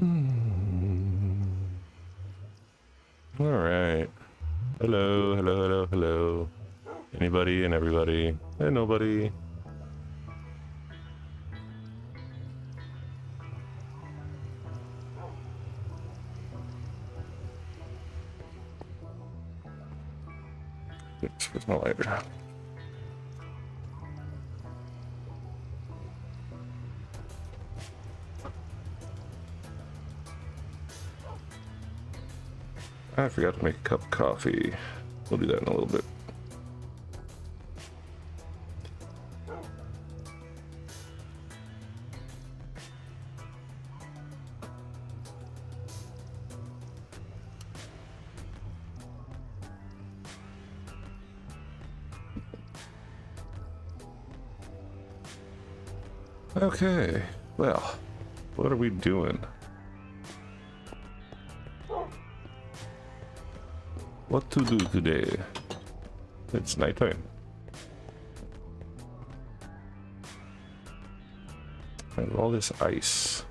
All right. Hello, hello, hello, hello. Anybody and everybody and nobody. Oops, where's my lighter? I forgot to make a cup of coffee. We'll do that in a little bit. Okay, well, what are we doing? What to do today? It's nighttime. And all this ice.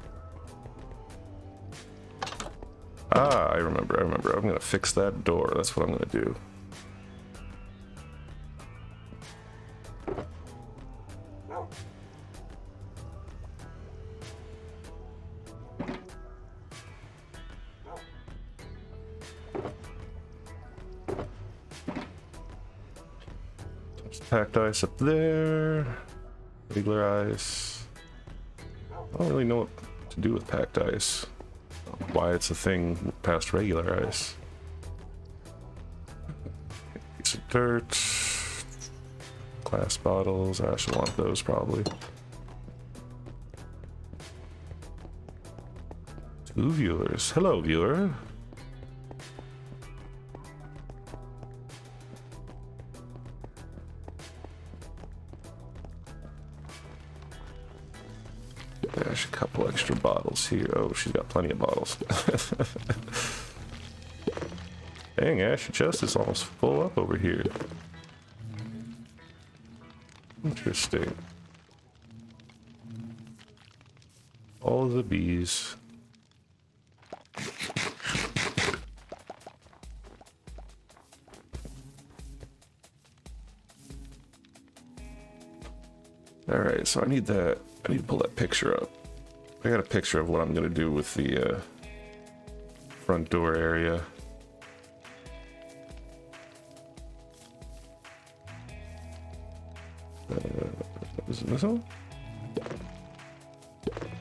Ah, I remember. I'm gonna fix that door. That's what I'm gonna do. Packed ice up there. Regular ice. I don't really know what to do with packed ice. Why it's a thing past regular ice. Piece of dirt. Glass bottles. I should want those probably. 2 viewers. Hello, viewer. There's a couple extra bottles here. Oh, she's got plenty of bottles. Dang, Ash, your chest is almost full up over here. Interesting. All the bees. Alright, so I need that. I need to pull that picture up. I got a picture of what I'm gonna do with the front door area. Is it this one?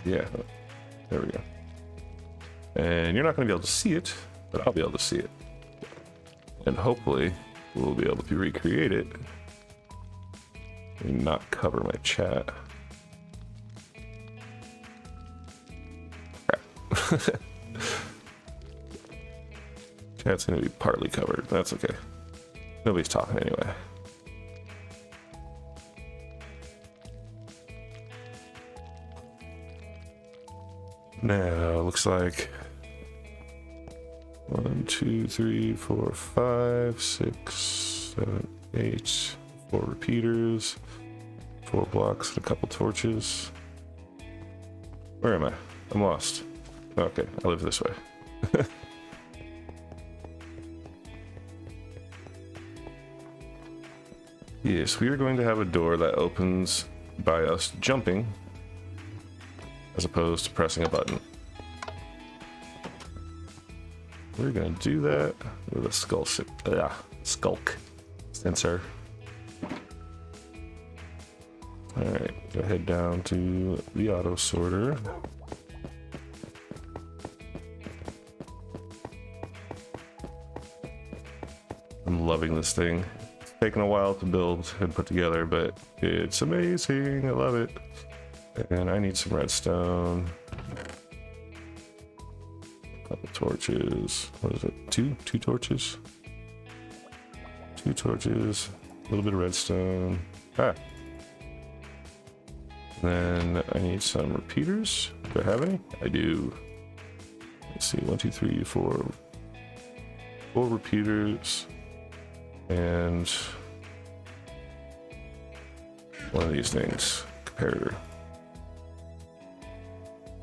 Yeah, there we go. And you're not gonna be able to see it, but I'll be able to see it. And hopefully we'll be able to recreate it and not cover my chat. Chat's gonna be partly covered. That's okay. Nobody's talking anyway. Now looks like 1, 2, 3, 4, 5, 6, 7, 8, 4 repeaters, 4 blocks, and a couple torches. Where am I? I'm lost. Okay, I live this way. Yes, we are going to have a door that opens by us jumping as opposed to pressing a button. We're going to do that with a skulk sensor. Alright, go head down to the auto sorter. I'm loving this thing. It's taken a while to build and put together, but it's amazing. I love it. And I need some redstone. A couple torches. What is it? Two torches? 2 torches. A little bit of redstone. Ah. Then I need some repeaters. Do I have any? I do. Let's see. 1, 2, 3, 4. 4 repeaters. And one of these things. Comparator.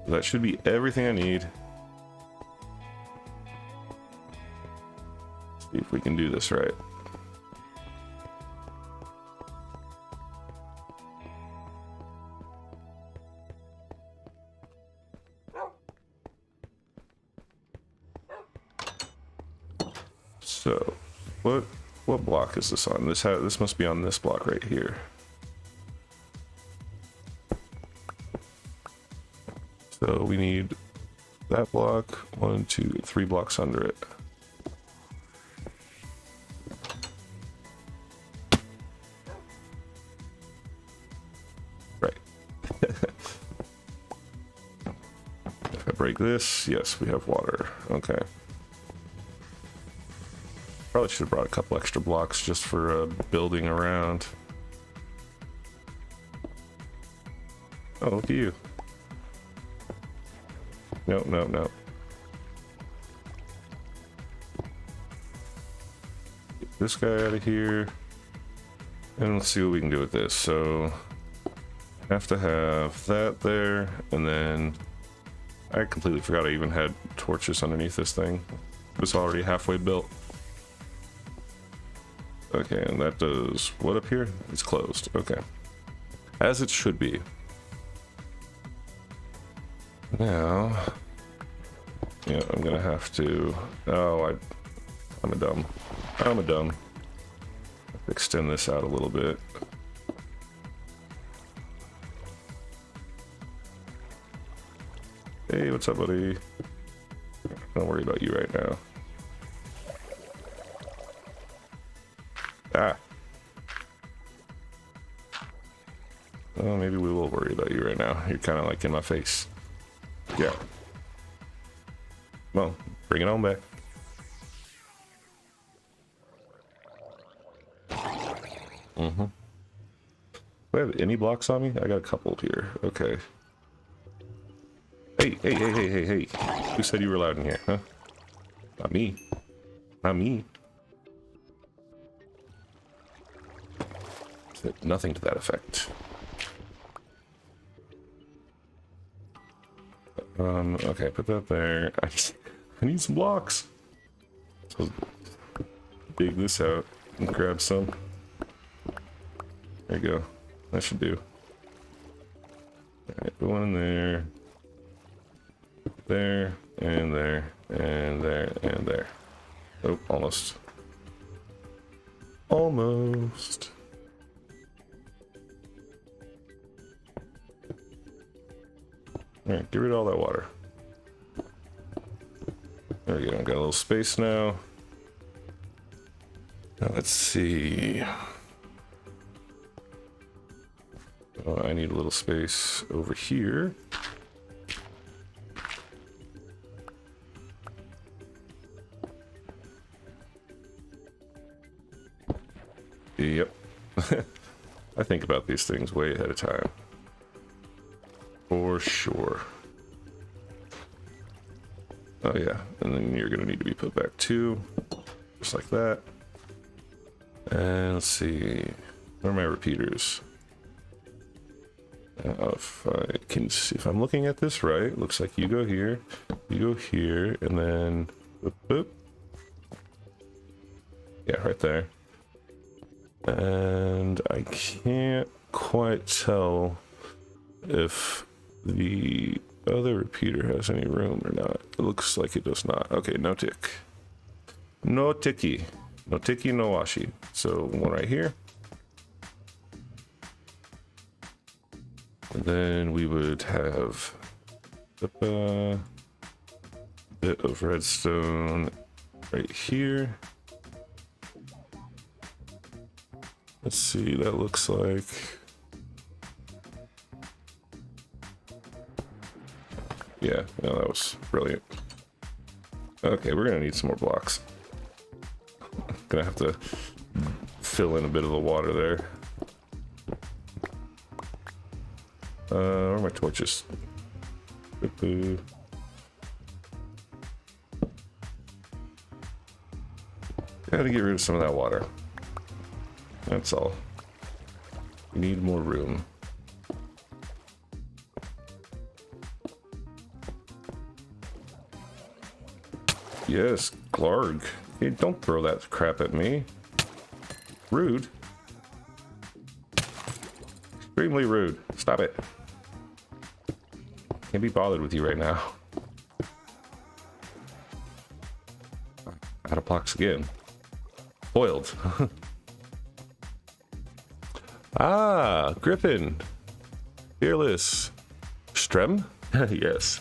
That should be everything I need See if we can do this right. So, what block is this on? This must be on this block right here. So we need that block, 1, 2, 3 blocks under it. Right. If I break this, yes, we have water. Okay. Probably should have brought a couple extra blocks just for building around. Oh, look at you. Nope, nope, nope. Get this guy out of here. And let's see what we can do with this. So, have to have that there, and then I completely forgot I even had torches underneath this thing. It was already halfway built. Okay, and that does what up here? It's closed. Okay. As it should be. Now, yeah, I'm gonna have to. Oh, I'm a dumb. I'm a dumb. Extend this out a little bit. Hey, what's up, buddy? Don't worry about you right now. Ah. Well, maybe we will worry about you right now. You're kind of like in my face. Yeah. Well, bring it on back. Mm-hmm. Do I have any blocks on me? I got a couple here. Okay. Hey, hey, hey, hey, hey, hey. Who said you were allowed in here, huh? Not me. Not me. Said nothing to that effect. Okay, put that there. I need some blocks. So dig this out and grab some. There you go. That should do. Alright, put one in there. There, and there, and there, and there. Oh, almost. Almost. Alright, get rid of all that water. There we go, I've got a little space now. Now let's see. Oh, I need a little space over here. Yep. I think about these things way ahead of time. For sure. Oh yeah, and then you're gonna need to be put back too. Just like that. And let's see. Where are my repeaters? If I can see, if I'm looking at this right, looks like you go here, and then boop, boop. Yeah, right there. And I can't quite tell if the other repeater has any room or not. It looks like it does not. Okay, no tick. No ticky. No ticky, no washi. So one right here. And then we would have a bit of redstone right here. Let's see, that looks like... Yeah, no, that was brilliant. Okay, we're gonna need some more blocks. Gonna have to fill in a bit of the water there. Where are my torches? Gotta get rid of some of that water. That's all. We need more room. Yes, Glarg. Hey, don't throw that crap at me. Rude. Extremely rude. Stop it. Can't be bothered with you right now. Out of blocks again. Foiled. Ah, Griffin. Fearless. Strem? Yes.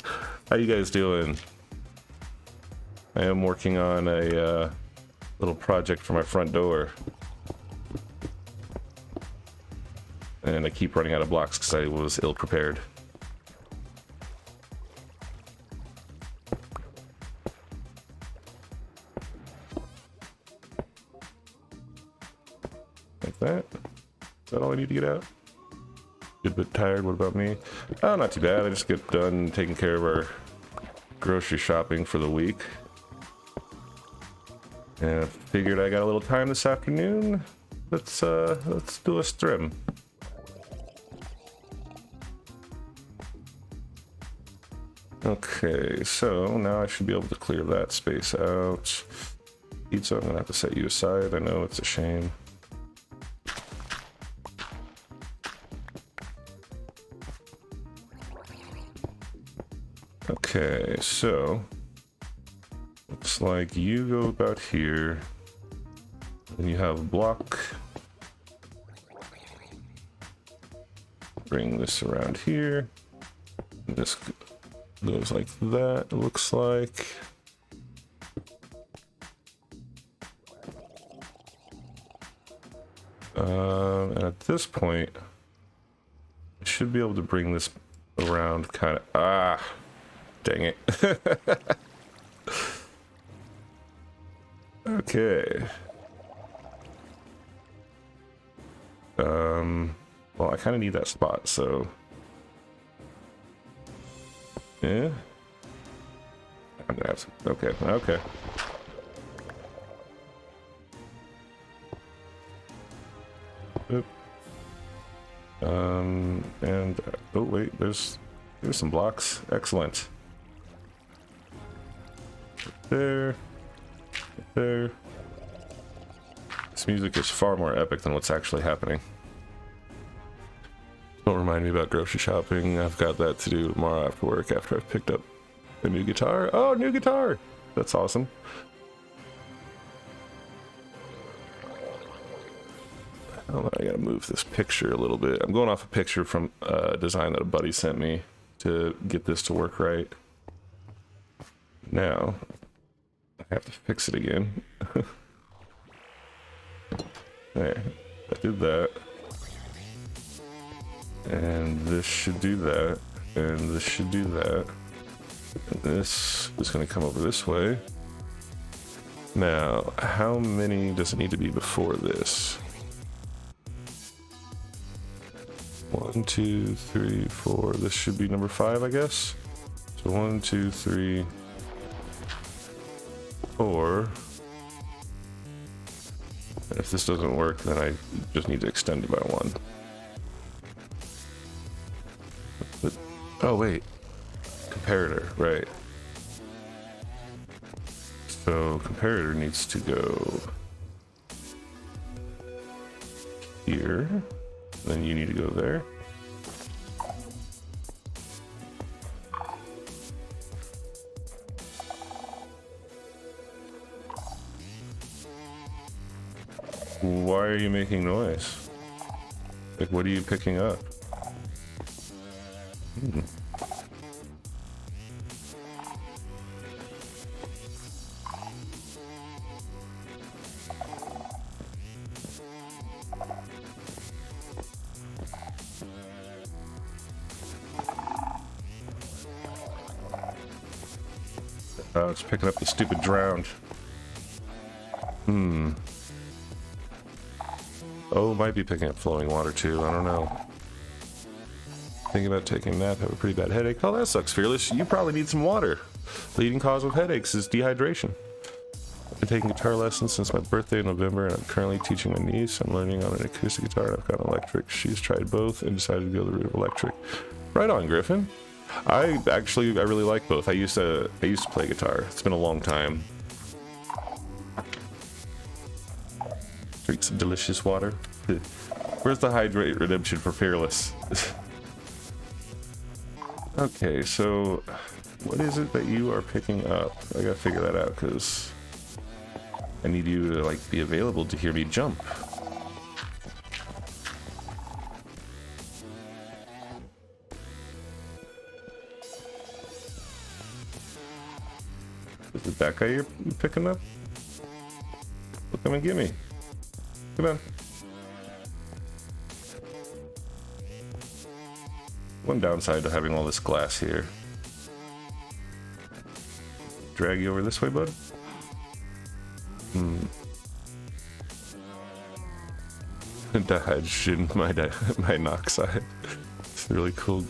How you guys doing? I am working on a little project for my front door. And I keep running out of blocks because I was ill-prepared. Like that. Is that all I need to get out? Good bit tired. What about me? Oh, not too bad. I just get done taking care of our grocery shopping for the week. And I figured I got a little time this afternoon. Let's do a stream. Okay, so now I should be able to clear that space out. Pizza, I'm gonna have to set you aside. I know it's a shame. Okay, so looks like you go about here, and you have a block. Bring this around here. This goes like that, it looks like. And at this point, I should be able to bring this around kind of, dang it. Okay. Well, I kind of need that spot, so. Yeah. I'm gonna have to, okay. Oop. And, oh wait, there's some blocks. Excellent. There. There. This music is far more epic than what's actually happening. Don't remind me about grocery shopping. I've got that to do tomorrow after work after I've picked up a new guitar. Oh, new guitar! That's awesome. Oh, I gotta move this picture a little bit. I'm going off a picture from a design that a buddy sent me to get this to work right. Now, I have to fix it again. There, I did that. And this should do that. And this should do that. And this is going to come over this way. Now, how many does it need to be before this? 1, 2, 3, 4. This should be number 5, I guess. So 1, 2, 3, 4. And if this doesn't work, then I just need to extend it by 1. But, oh wait, comparator, right? So comparator needs to go here. Then you need to go there. Why are you making noise? Like, what are you picking up? Oh, it's picking up the stupid drowned. Oh, might be picking up flowing water too. I don't know. Thinking about taking a nap, have a pretty bad headache. Oh, that sucks, Fearless. You probably need some water. The leading cause of headaches is dehydration. I've been taking guitar lessons since my birthday in November, and I'm currently teaching my niece. I'm learning on an acoustic guitar, and I've got an electric. She's tried both and decided to go the route of electric. Right on, Griffin. I really like both. I used to play guitar. It's been a long time. Drink some delicious water. Where's the hydrate redemption for Fearless? Okay, so what is it that you are picking up? I gotta figure that out because I need you to like be available to hear me jump. Is it that guy you're picking up? Well, come and get me. Come on. One downside to having all this glass here. Drag you over this way, bud? Dodge in my knock side. It's really cool.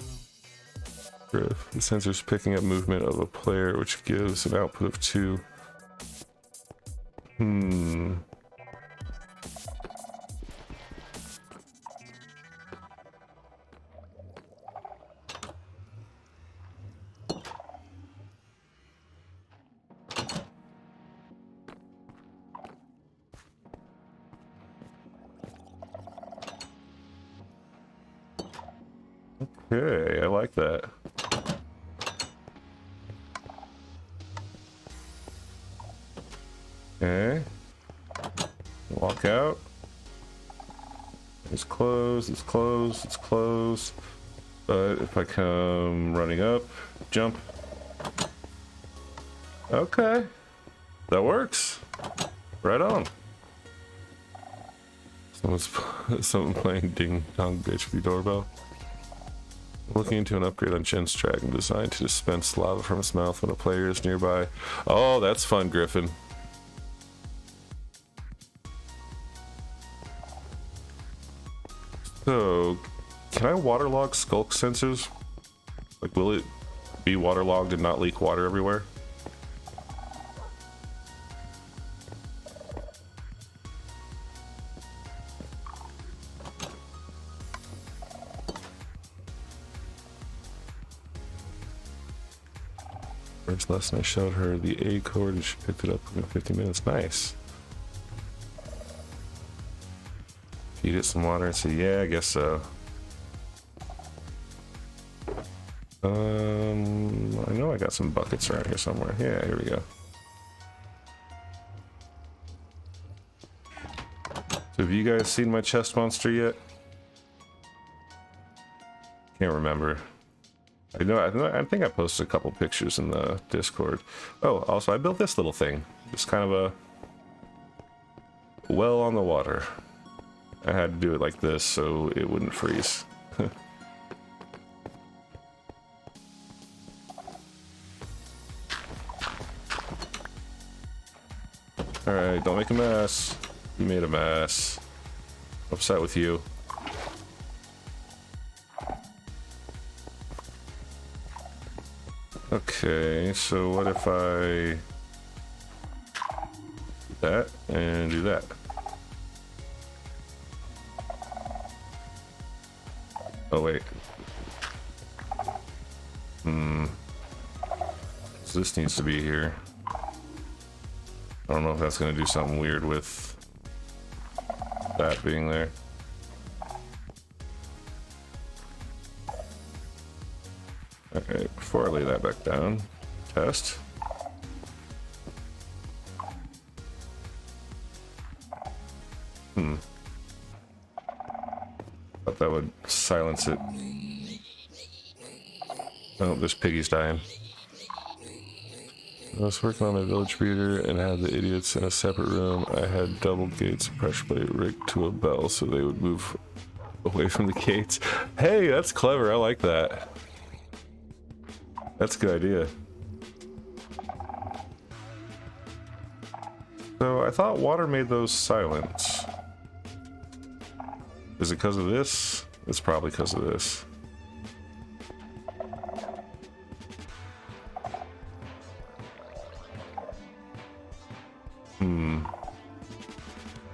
The sensor's picking up movement of a player, which gives an output of 2. Okay, I like that. Okay. Walk out. It's closed, it's closed, it's closed. But if I come running up, jump. Okay. That works. Right on. Someone playing Ding Dong Ditch with your doorbell. Looking into an upgrade on Jen's Dragon designed to dispense lava from its mouth when a player is nearby. Oh, that's fun, Griffin. So, can I waterlog skulk sensors? Like, will it be waterlogged and not leak water everywhere? First lesson I showed her the A chord and she picked it up within 50 minutes. Nice. Feed it some water and say, yeah, I guess so. I know I got some buckets around here somewhere. Yeah, here we go. So have you guys seen my chest monster yet? Can't remember. I think I posted a couple pictures in the Discord. Oh, also I built this little thing. It's kind of a well on the water. I had to do it like this so it wouldn't freeze. Alright, don't make a mess. You made a mess. I'm upset with you. Okay, so what if I do that and do that? Oh wait. So this needs to be here. I don't know if that's gonna do something weird with that being there. Alright, before I lay that back down, test. Thought that would silence it. Oh, this piggy's dying. I was working on a village breeder and had the idiots in a separate room. I had double gates and pressure plate rigged to a bell so they would move away from the gates. Hey, that's clever. I like that. That's a good idea. So I thought water made those silent. Is it because of this? It's probably because of this.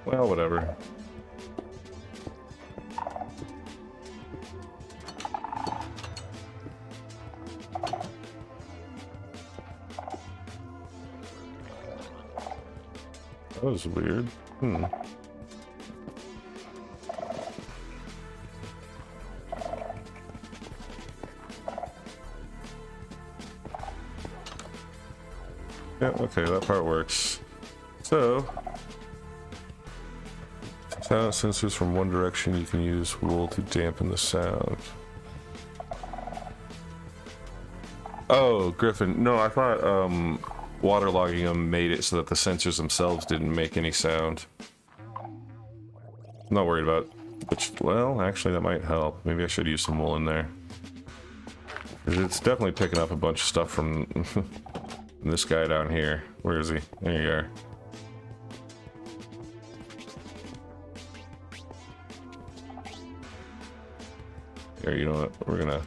Well, whatever. That was weird. Yeah, okay, that part works. So, sound sensors from one direction, you can use wool to dampen the sound. Oh, Griffin. No, I thought waterlogging them made it so that the sensors themselves didn't make any sound. I'm not worried about which, well, actually that might help. Maybe I should use some wool in there. It's definitely picking up a bunch of stuff from this guy down here. Where is he? There you are. Here, you know what? We're gonna...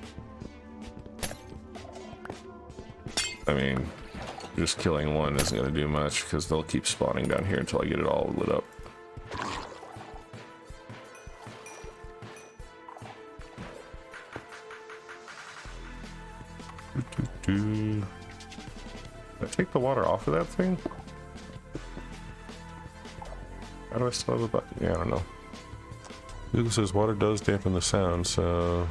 I mean, just killing one isn't gonna do much because they'll keep spawning down here until I get it all lit up. Did I take the water off of that thing? How do I still have a bucket? Yeah, I don't know. Google says water does dampen the sound, so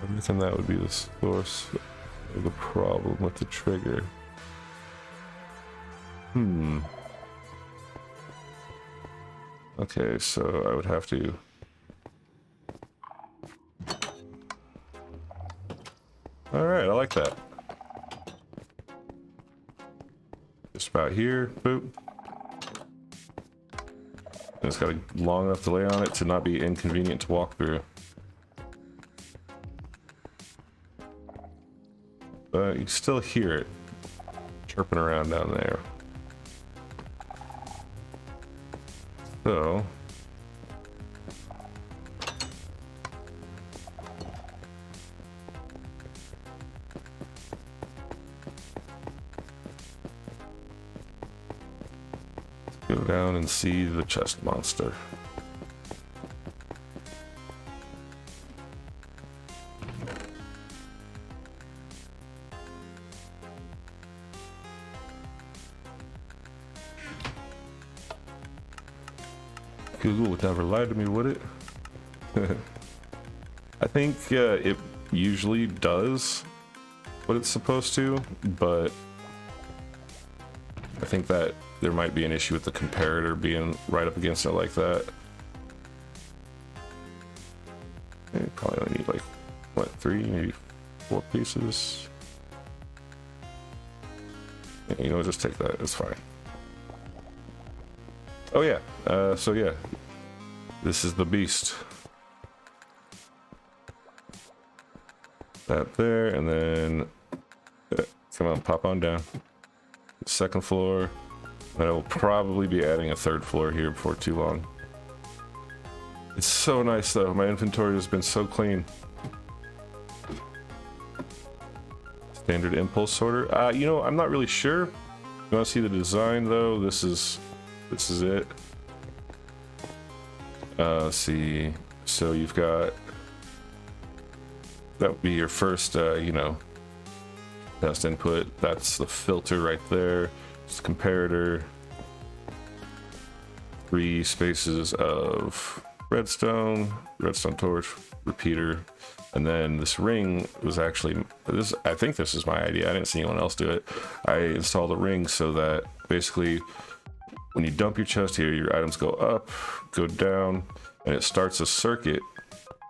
I reckon that would be the source of the problem with the trigger. Okay, so I would have to... Alright, I like that. Just about here, boop. And it's got a long enough delay on it to not be inconvenient to walk through. But you can still hear it chirping around down there. So... go down and see the chest monster. Google would never lie to me, would it? I think it usually does what it's supposed to, but I think that there might be an issue with the comparator being right up against it like that. You probably only need like, what, 3, maybe 4 pieces? Yeah, you know, just take that, it's fine. Oh yeah, so yeah, this is the beast. That there, and then, come on, pop on down. Second floor. And I will probably be adding a 3rd floor here before too long. It's so nice though, my inventory has been so clean. Standard impulse sorter. You know, I'm not really sure. You want to see the design though? This is it. Let's see. So you've got, that would be your first, you know, test input. That's the filter right there. It's the comparator. 3 spaces of redstone torch, repeater, and then this ring was actually this. I think this is my idea. I didn't see anyone else do it. I installed a ring so that basically, when you dump your chest here, your items go up, go down, and it starts a circuit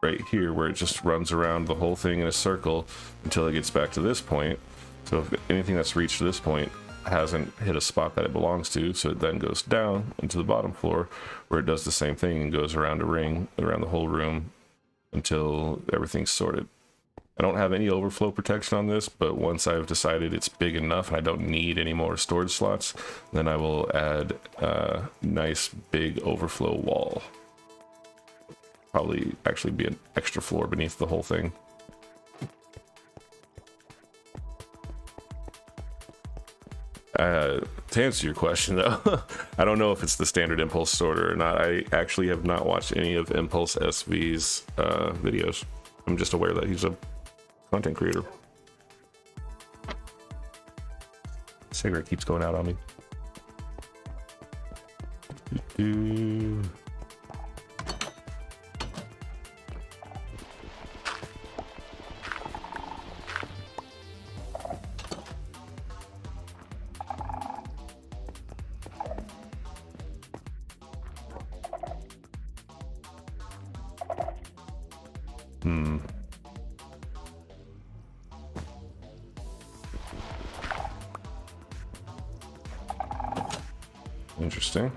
right here where it just runs around the whole thing in a circle until it gets back to this point. So if anything that's reached this point hasn't hit a spot that it belongs to, so it then goes down into the bottom floor where it does the same thing and goes around a ring around the whole room until everything's sorted. I don't have any overflow protection on this, but once I've decided it's big enough and I don't need any more storage slots, then I will add a nice big overflow wall. Probably actually be an extra floor beneath the whole thing. To answer your question though, I don't know if it's the standard impulse sorter or not. I actually have not watched any of Impulse SV's videos. I'm just aware that he's a content creator. Cigarette keeps going out on me. Hmm. Interesting.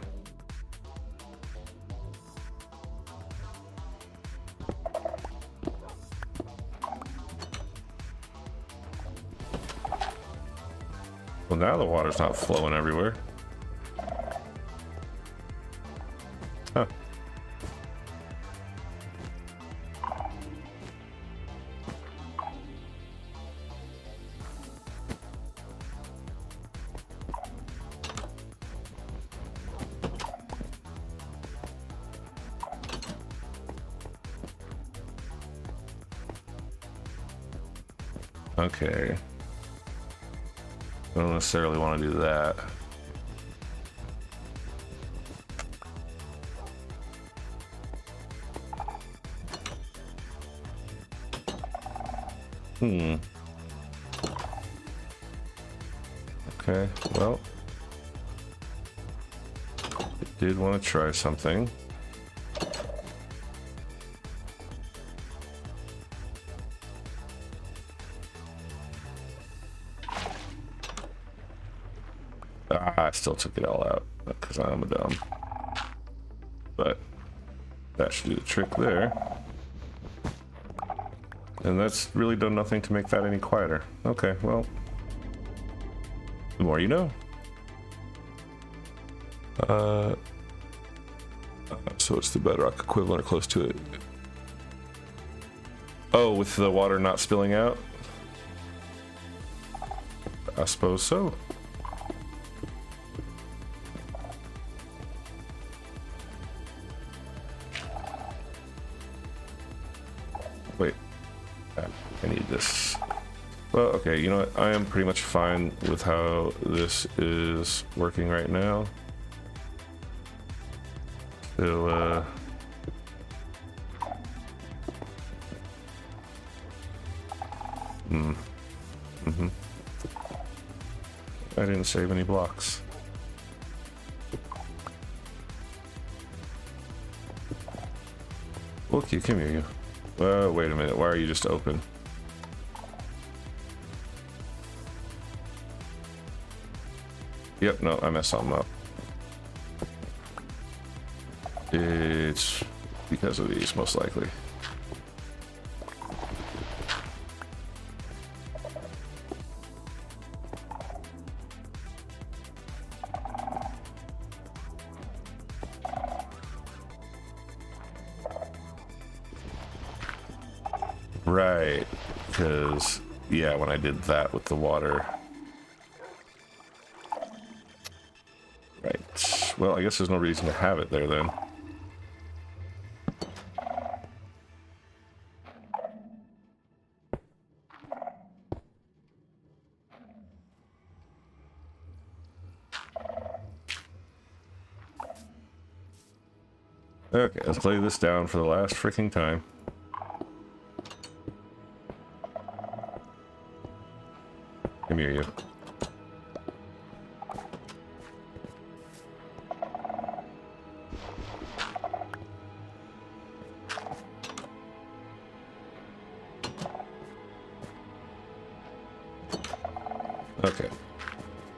Well, now the water's not flowing everywhere. Huh. Okay. I don't necessarily want to do that. Okay, well, I did want to try something. I still took it all out because I'm a dumb. But that should do the trick there. And that's really done nothing to make that any quieter. Okay, well, the more you know. So it's the bedrock equivalent or close to it. Oh, with the water not spilling out? I suppose so. Wait, I need this. Well, okay, you know what? I am pretty much fine with how this is working right now. So, I didn't save any blocks. Look, you come here, you. Wait a minute. Why are you just open? Yep, no, I messed something up. It's because of these, most likely. Right, because, yeah, when I did that with the water. Right. Well, I guess there's no reason to have it there then. Okay, let's lay this down for the last freaking time. Come here, you. Okay.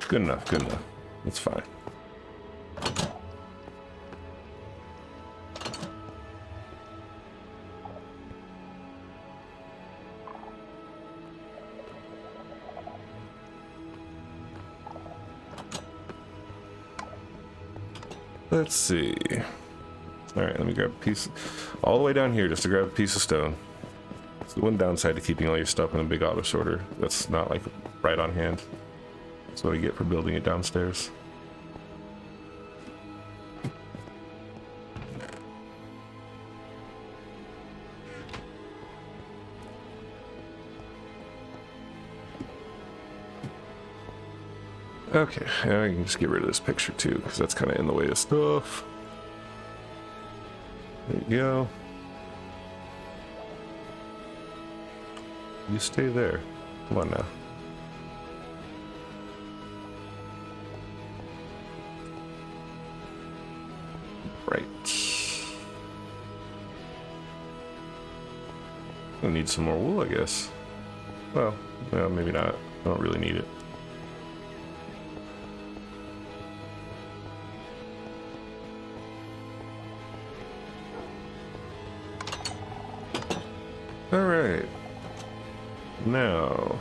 Good enough, good enough. It's fine. Let's see. Alright, let me grab a piece. All the way down here just to grab a piece of stone. It's the one downside to keeping all your stuff in a big auto sorter. That's not like right on hand. That's what I get for building it downstairs. Okay, I can just get rid of this picture too, because that's kind of in the way of stuff. There you go. You stay there. Come on now. Right. I need some more wool, I guess. Well, maybe not. I don't really need it. Alright. Now,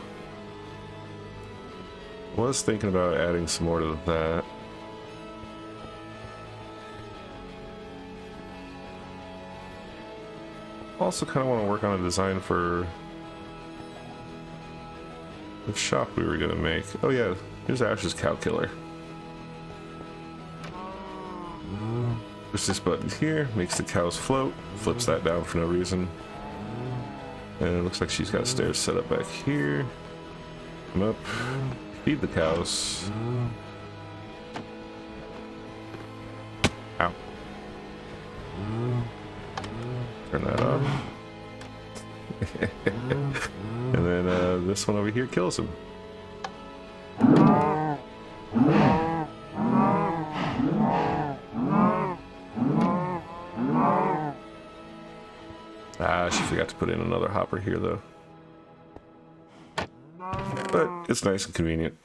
I was thinking about adding some more to that. Also kind of want to work on a design for the shop we were going to make. Oh yeah, here's Ash's cow killer. Push this button here, makes the cows float, flips that down for no reason. And it looks like she's got stairs set up back here. Come up, feed the cows. Ow. Turn that on. And then this one over here kills him. Ah, she forgot to put in another hopper here though. But it's nice and convenient.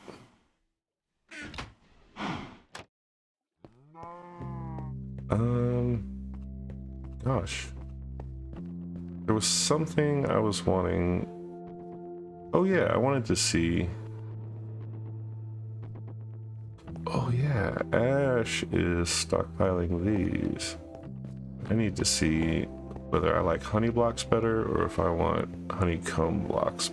Gosh. There was something I was wanting. Oh yeah, I wanted to see. Oh yeah, Ash is stockpiling these. I need to see whether I like honey blocks better or if I want honeycomb blocks.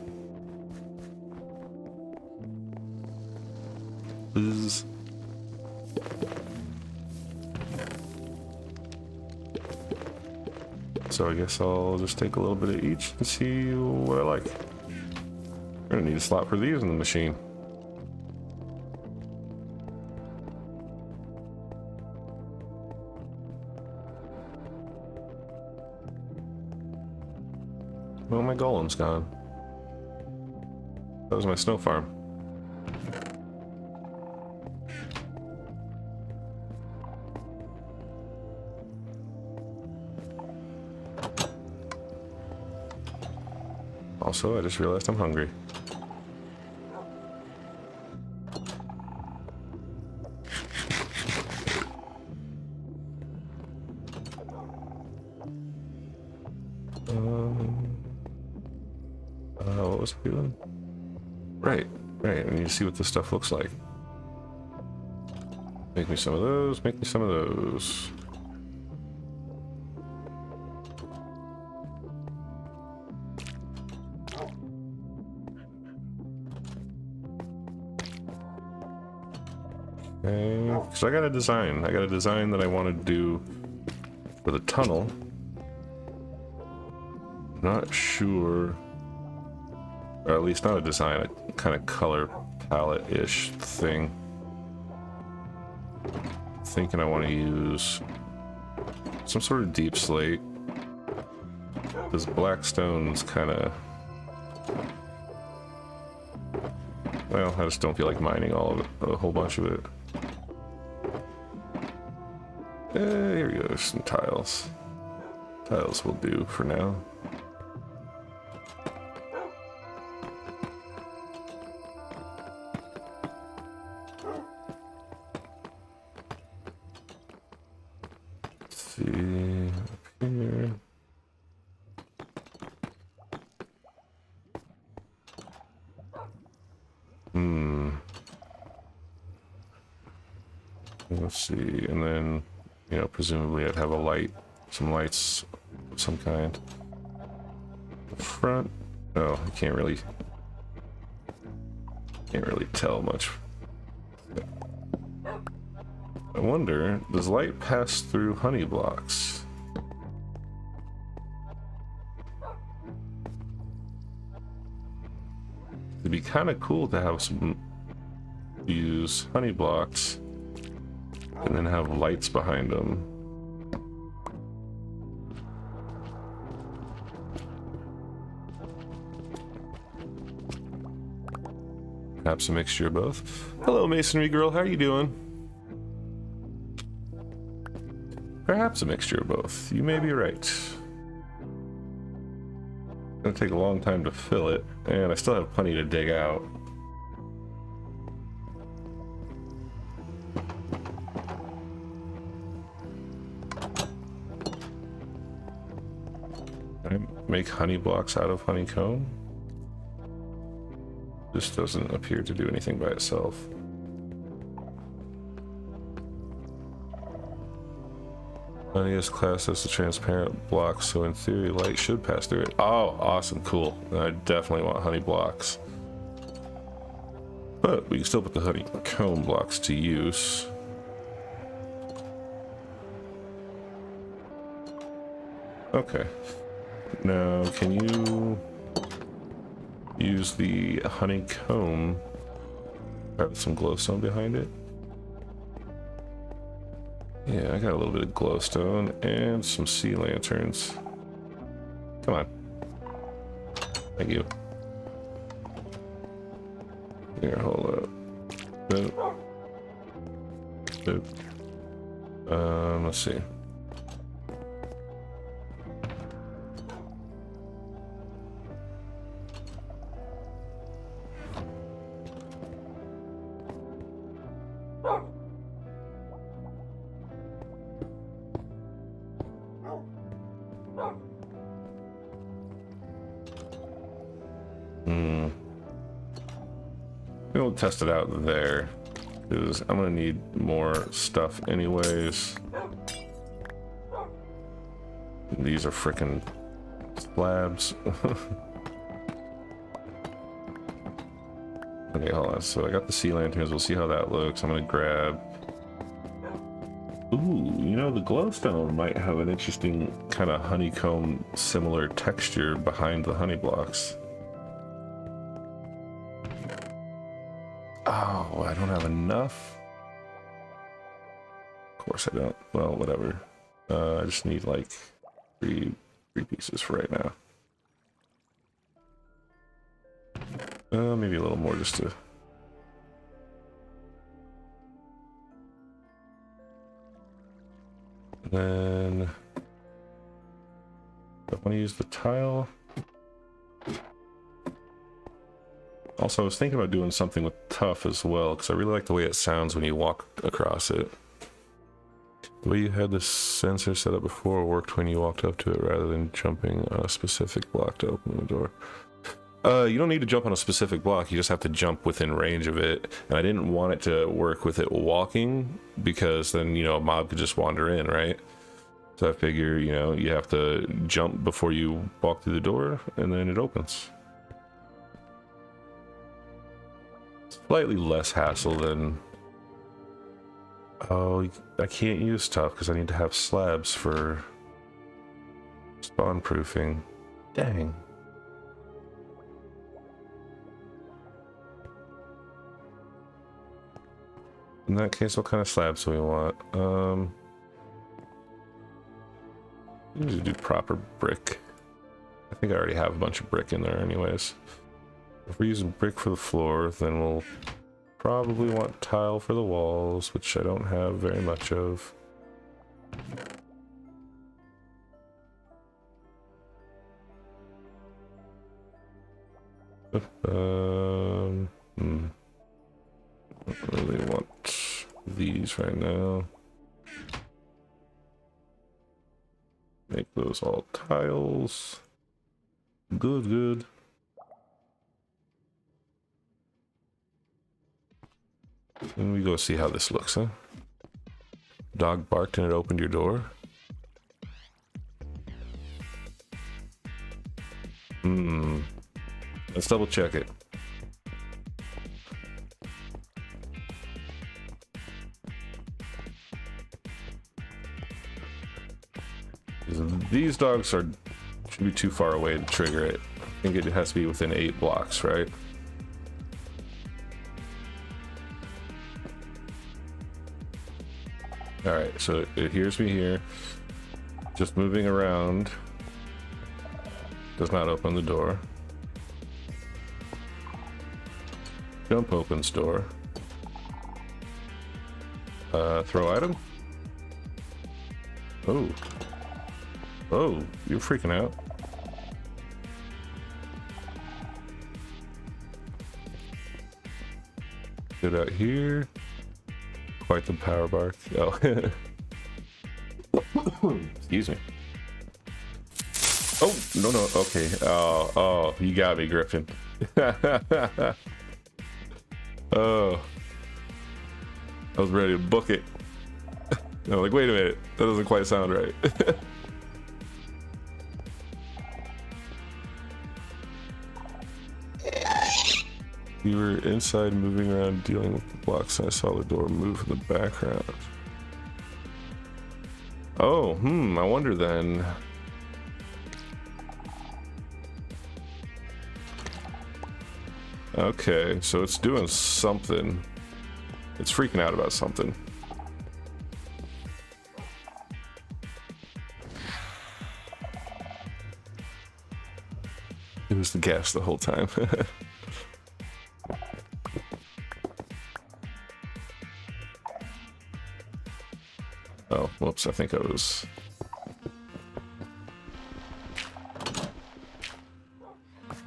Liz. So I guess I'll just take a little bit of each and see what I like. We're gonna need a slot for these in the machine. Well, my golem's gone. That was my snow farm. Also, I just realized I'm hungry. What was I doing? Right. I need to see what this stuff looks like. Make me some of those, make me some of those. Okay, so I got a design. That I want to do for the tunnel. Not sure, or at least not a design, a kind of color palette-ish thing. Thinking I want to use some sort of deep slate. This blackstone's kind of, well, I just don't feel like mining all of it, a whole bunch of it. Here we go, some tiles. Tiles will do for now. Let's see, up here. Let's see, and then, you know, presumably I'd have a light, some lights of some kind. The front, oh, I can't really tell much. I wonder, does light pass through honey blocks? It'd be kind of cool to have some, use honey blocks and then have lights behind them. Perhaps a mixture of both. Hello, Masonry Girl, how are you doing? Perhaps a mixture of both. You may be right. Gonna take a long time to fill it, and I still have plenty to dig out. Can I make honey blocks out of honeycomb? This doesn't appear to do anything by itself. Honey is classed as a transparent block, so in theory light should pass through it. Oh, awesome, cool. I definitely want honey blocks. But we can still put the honeycomb blocks to use. Okay. Now, can you use the honeycomb? Have some glowstone behind it. Yeah, I got a little bit of glowstone and some sea lanterns. Come on. Thank you. Here, hold up. Boop. Boop. Let's see. We'll test it out there, because I'm gonna need more stuff anyways. These are frickin' slabs. Okay, hold on. So I got the sea lanterns. We'll see how that looks. I'm gonna grab. Ooh, you know, the glowstone might have an interesting kind of honeycomb similar texture behind the honey blocks. Oh, I don't have enough. Of course I don't. Well, whatever. I just need like three pieces for right now. Maybe a little more just to. Then I want to use the tile. Also, I was thinking about doing something with tough as well, because I really like the way it sounds when you walk across it. The way you had the sensor set up before worked when you walked up to it rather than jumping on a specific block to open the door. You don't need to jump on a specific block, you just have to jump within range of it. And I didn't want it to work with it walking, because then, you know, a mob could just wander in, right? So I figure, you know, you have to jump before you walk through the door, and then it opens. Slightly less hassle than... Oh, I can't use tough because I need to have slabs for spawn proofing. Dang. In that case, what kind of slabs do we want? We need to do proper brick. I think I already have a bunch of brick in there anyways. If we're using brick for the floor, then we'll probably want tile for the walls, which I don't have very much of. Don't really want these right now. Make those all tiles. Good, good. And we go see how this looks, huh? Dog barked and it opened your door. Let's double check it. These dogs should be too far away to trigger it. I think it has to be within 8 blocks, right? Alright, so it hears me here. Just moving around does not open the door. Jump opens door. Throw item? Oh. Oh, you're freaking out. Good out here. Quite the power bark. Oh. Excuse me. Oh, no, no. Okay. Oh, you got me, Griffin. Oh. I was ready to book it. I was like, wait a minute. That doesn't quite sound right. We were inside moving around dealing with the blocks and I saw the door move in the background. Oh, I wonder then. Okay, so it's doing something. It's freaking out about something. It was the gas the whole time. Oh, whoops, I think I was...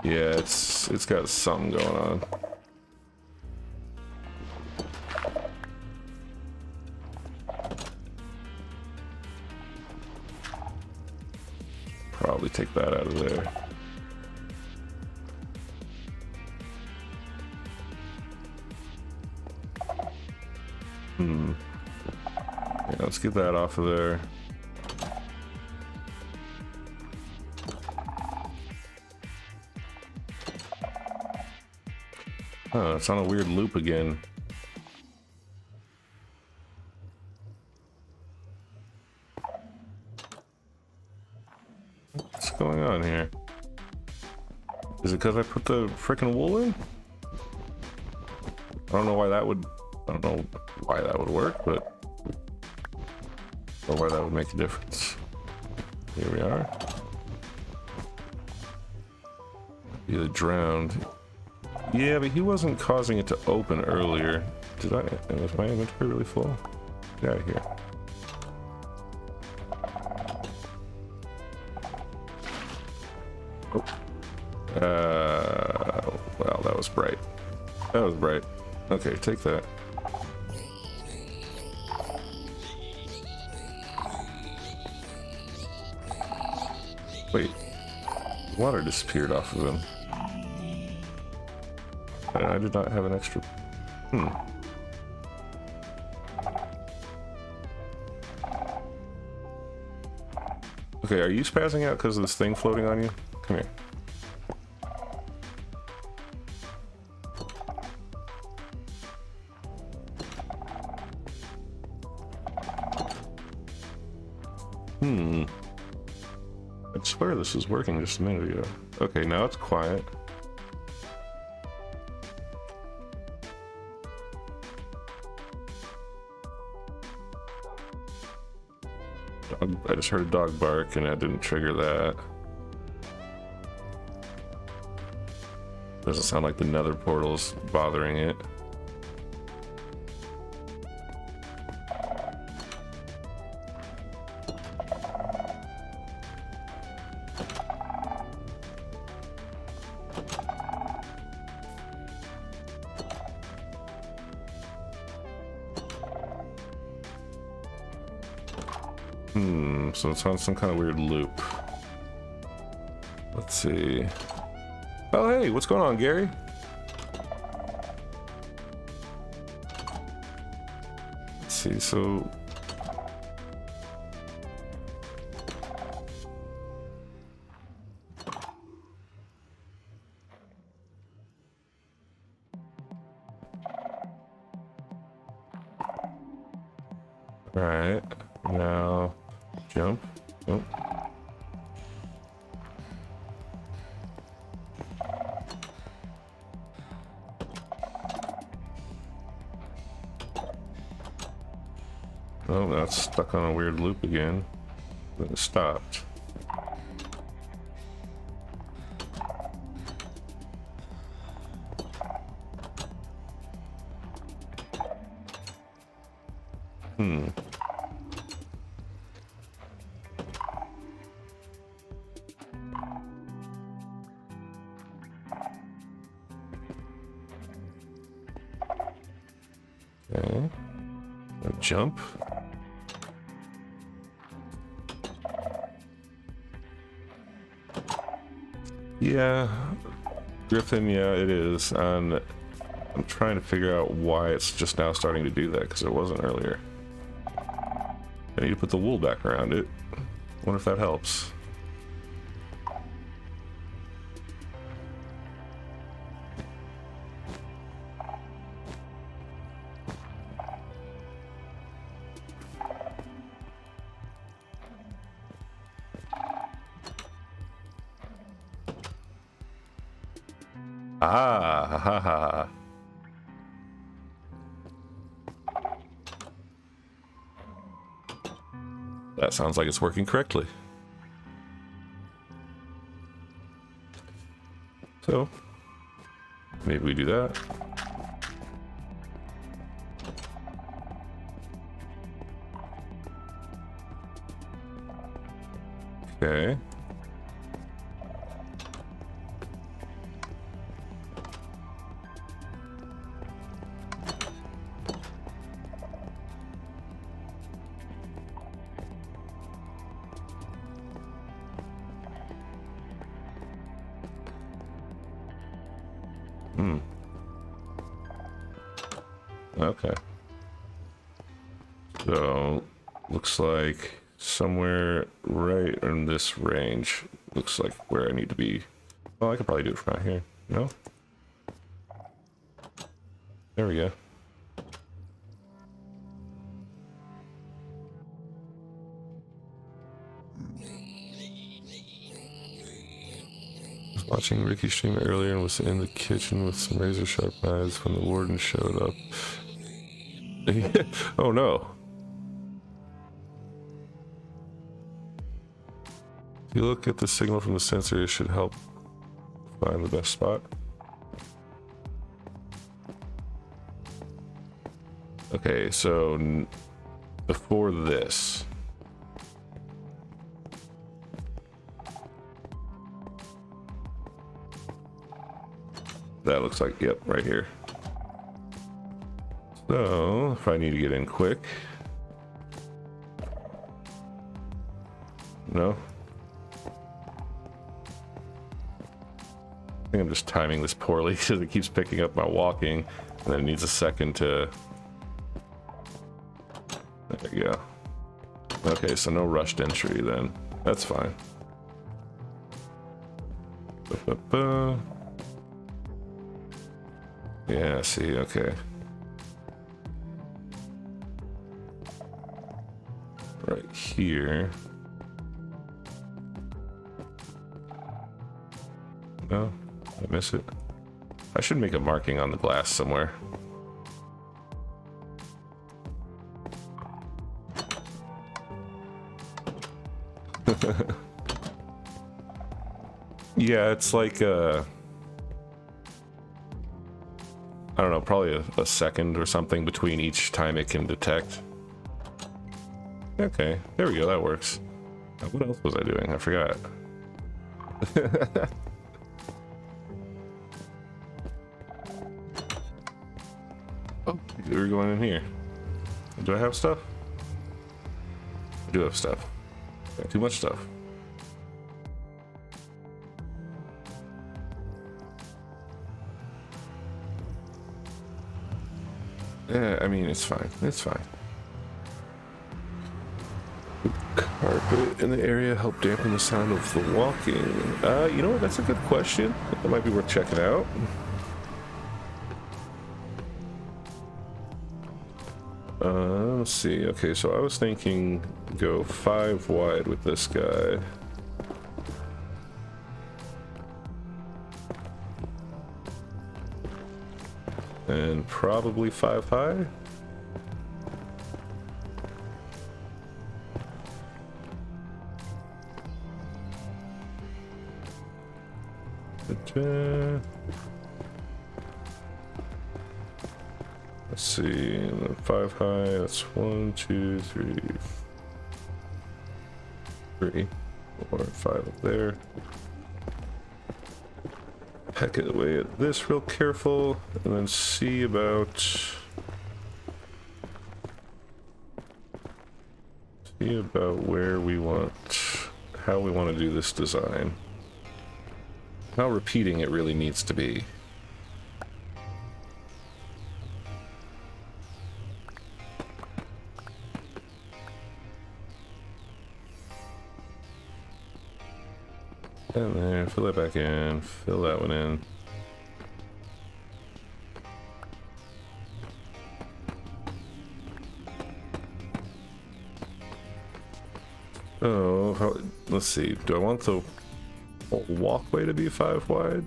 Yeah, it's got something going on. Probably take that out of there. Yeah, let's get that off of there. Oh, it's on a weird loop again. What's going on here? Is it because I put the frickin' wool in? I don't know why that would... I don't know why that would work, but... Or why that would make a difference. Here we are. Either drowned. Yeah, but he wasn't causing it to open earlier. Did I? Was my inventory really full? Get out of here. Oh. Well, that was bright. That was bright. Okay, take that. Wait. Water disappeared off of him. I did not have an extra... Okay, are you spazzing out because of this thing floating on you? Come here. I swear this was working just a minute ago. Okay, now it's quiet. I just heard a dog bark and I didn't trigger that. Doesn't sound like the nether portal's bothering it. So it's on some kind of weird loop. Let's see. Oh, hey, what's going on, Gary? Let's see, so... Alright, now... Jump. Oh. Oh, that's stuck on a weird loop again. Then it stopped. Jump. Yeah, Griffin, yeah, it is. And I'm trying to figure out why it's just now starting to do that, because it wasn't earlier. I need to put the wool back around it. Wonder if that helps. Ah, ha ha ha. That sounds like it's working correctly. So, maybe we do that. Okay. Okay. So, looks like somewhere right in this range looks like where I need to be. Well, I could probably do it from out here. No? There we go. I was watching Ricky stream earlier and was in the kitchen with some razor sharp knives when the warden showed up. Oh no. If you look at the signal from the sensor, it should help find the best spot. Okay, so before this. That looks like, yep, right here. So, if I need to get in quick. No? I think I'm just timing this poorly because it keeps picking up my walking, and then it needs a second to... There you go. Okay, so no rushed entry then. That's fine. Ba-ba-ba. Yeah, see, okay. Right here. No, I miss it. I should make a marking on the glass somewhere. Yeah, it's like I don't know, probably a second or something between each time it can detect. Okay, there we go, that works. What else was I doing? I forgot. Oh, we're going in here. Do I have stuff? I do have stuff. Got too much stuff. Yeah, I mean, it's fine. It's fine. Carpet in the area help dampen the sound of the walking. You know what? That's a good question. That might be worth checking out. Let's see. Okay, so I was thinking go 5 wide with this guy. And probably 5 high. Let's see, and then 5 high, that's 1, 2, 3, 3, 4, 5 up there. Peck it away at this real careful, and then see about See about where we want, how we want to do this design. How repeating it really needs to be. And there, fill that back in, fill that one in. Oh, let's see. Do I want the whole walkway to be 5 wide?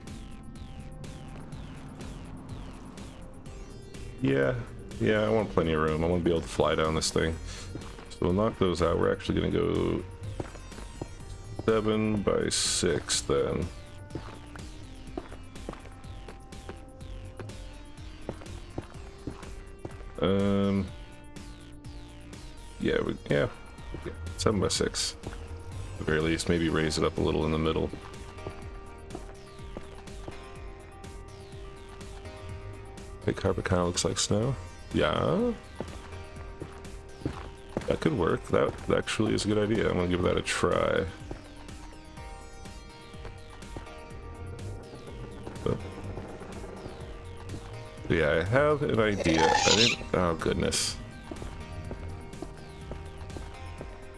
Yeah, I want plenty of room. I want to be able to fly down this thing. So we'll knock those out. We're actually going to go 7 by 6 then. Yeah, 7 by 6. At the very least, maybe raise it up a little in the middle. Okay, carpet kind of looks like snow. Yeah. That could work. That actually is a good idea. I'm gonna give that a try. But yeah, I have an idea. Oh goodness.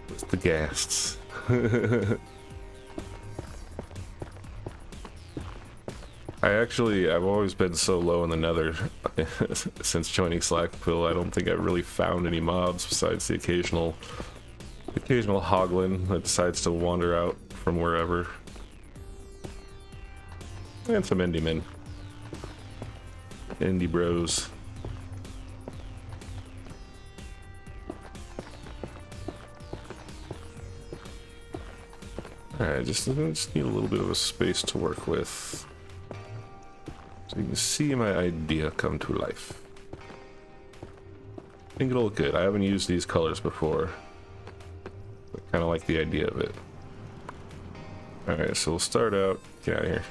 It's the ghasts. I've always been so low in the nether since joining Slackville. I don't think I've really found any mobs besides the occasional hoglin that decides to wander out from wherever. And some indie men. Indie bros. Alright, just need a little bit of a space to work with. So you can see my idea come to life. I think it'll look good. I haven't used these colors before. I kind of like the idea of it. Alright, so we'll start out, get out of here.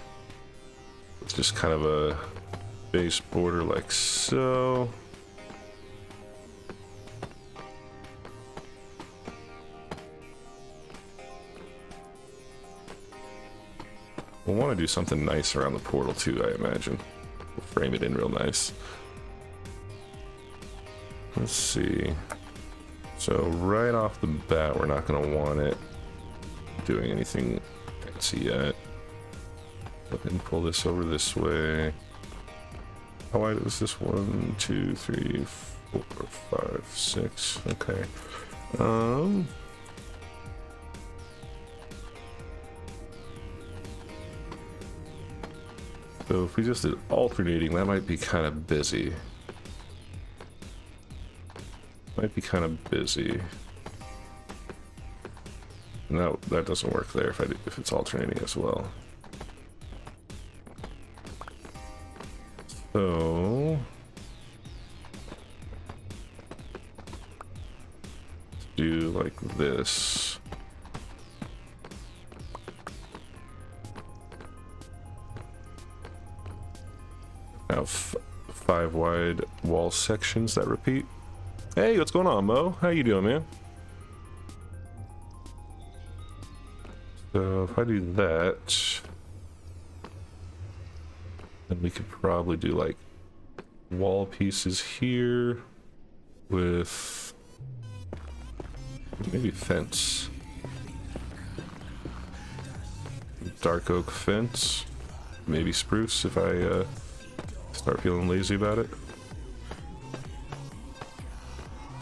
It's just kind of a base border like so. We'll want to do something nice around the portal too, I imagine. We'll frame it in real nice. Let's see. So right off the bat, we're not going to want it doing anything fancy yet. Go ahead and pull this over this way. How wide is this? 1, 2, 3, 4, 5, 6. Okay. So if we just did alternating, that might be kind of busy. No, that doesn't work there if it's alternating as well. So let's do like this. Now 5 wide wall sections that repeat. Hey, what's going on, Mo? How you doing, man? So if I do that, then we could probably do like wall pieces here with maybe fence. Dark oak fence, maybe spruce if I start feeling lazy about it.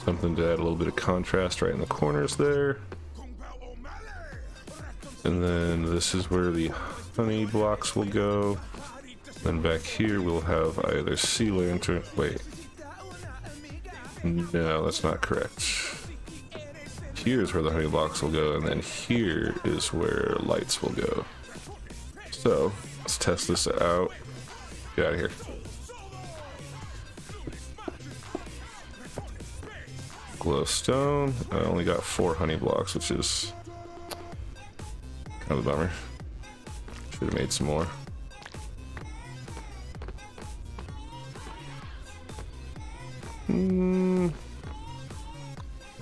Something to add a little bit of contrast right in the corners there. And then this is where the honey blocks will go. Then back here we'll have either sea lantern. Wait. No, that's not correct. Here's where the honey blocks will go, and then here is where lights will go. So let's test this out. Get out of here. Glowstone. I only got 4 honey blocks, which is kind of a bummer. Should have made some more.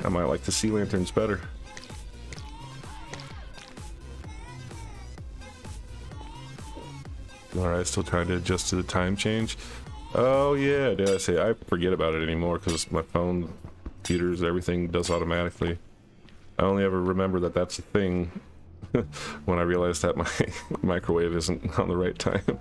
I might like the sea lanterns better. Alright, still trying to adjust to the time change. Oh yeah, did I say I forget about it anymore because my phone, computers, everything does automatically. I only ever remember that that's a thing when I realize that my microwave isn't on the right time.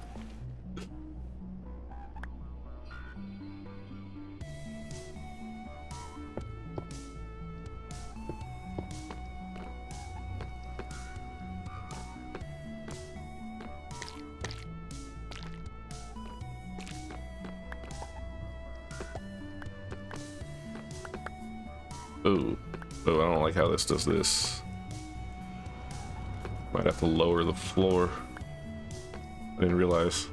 Oh, I don't like how this does this. Might have to lower the floor. I didn't realize.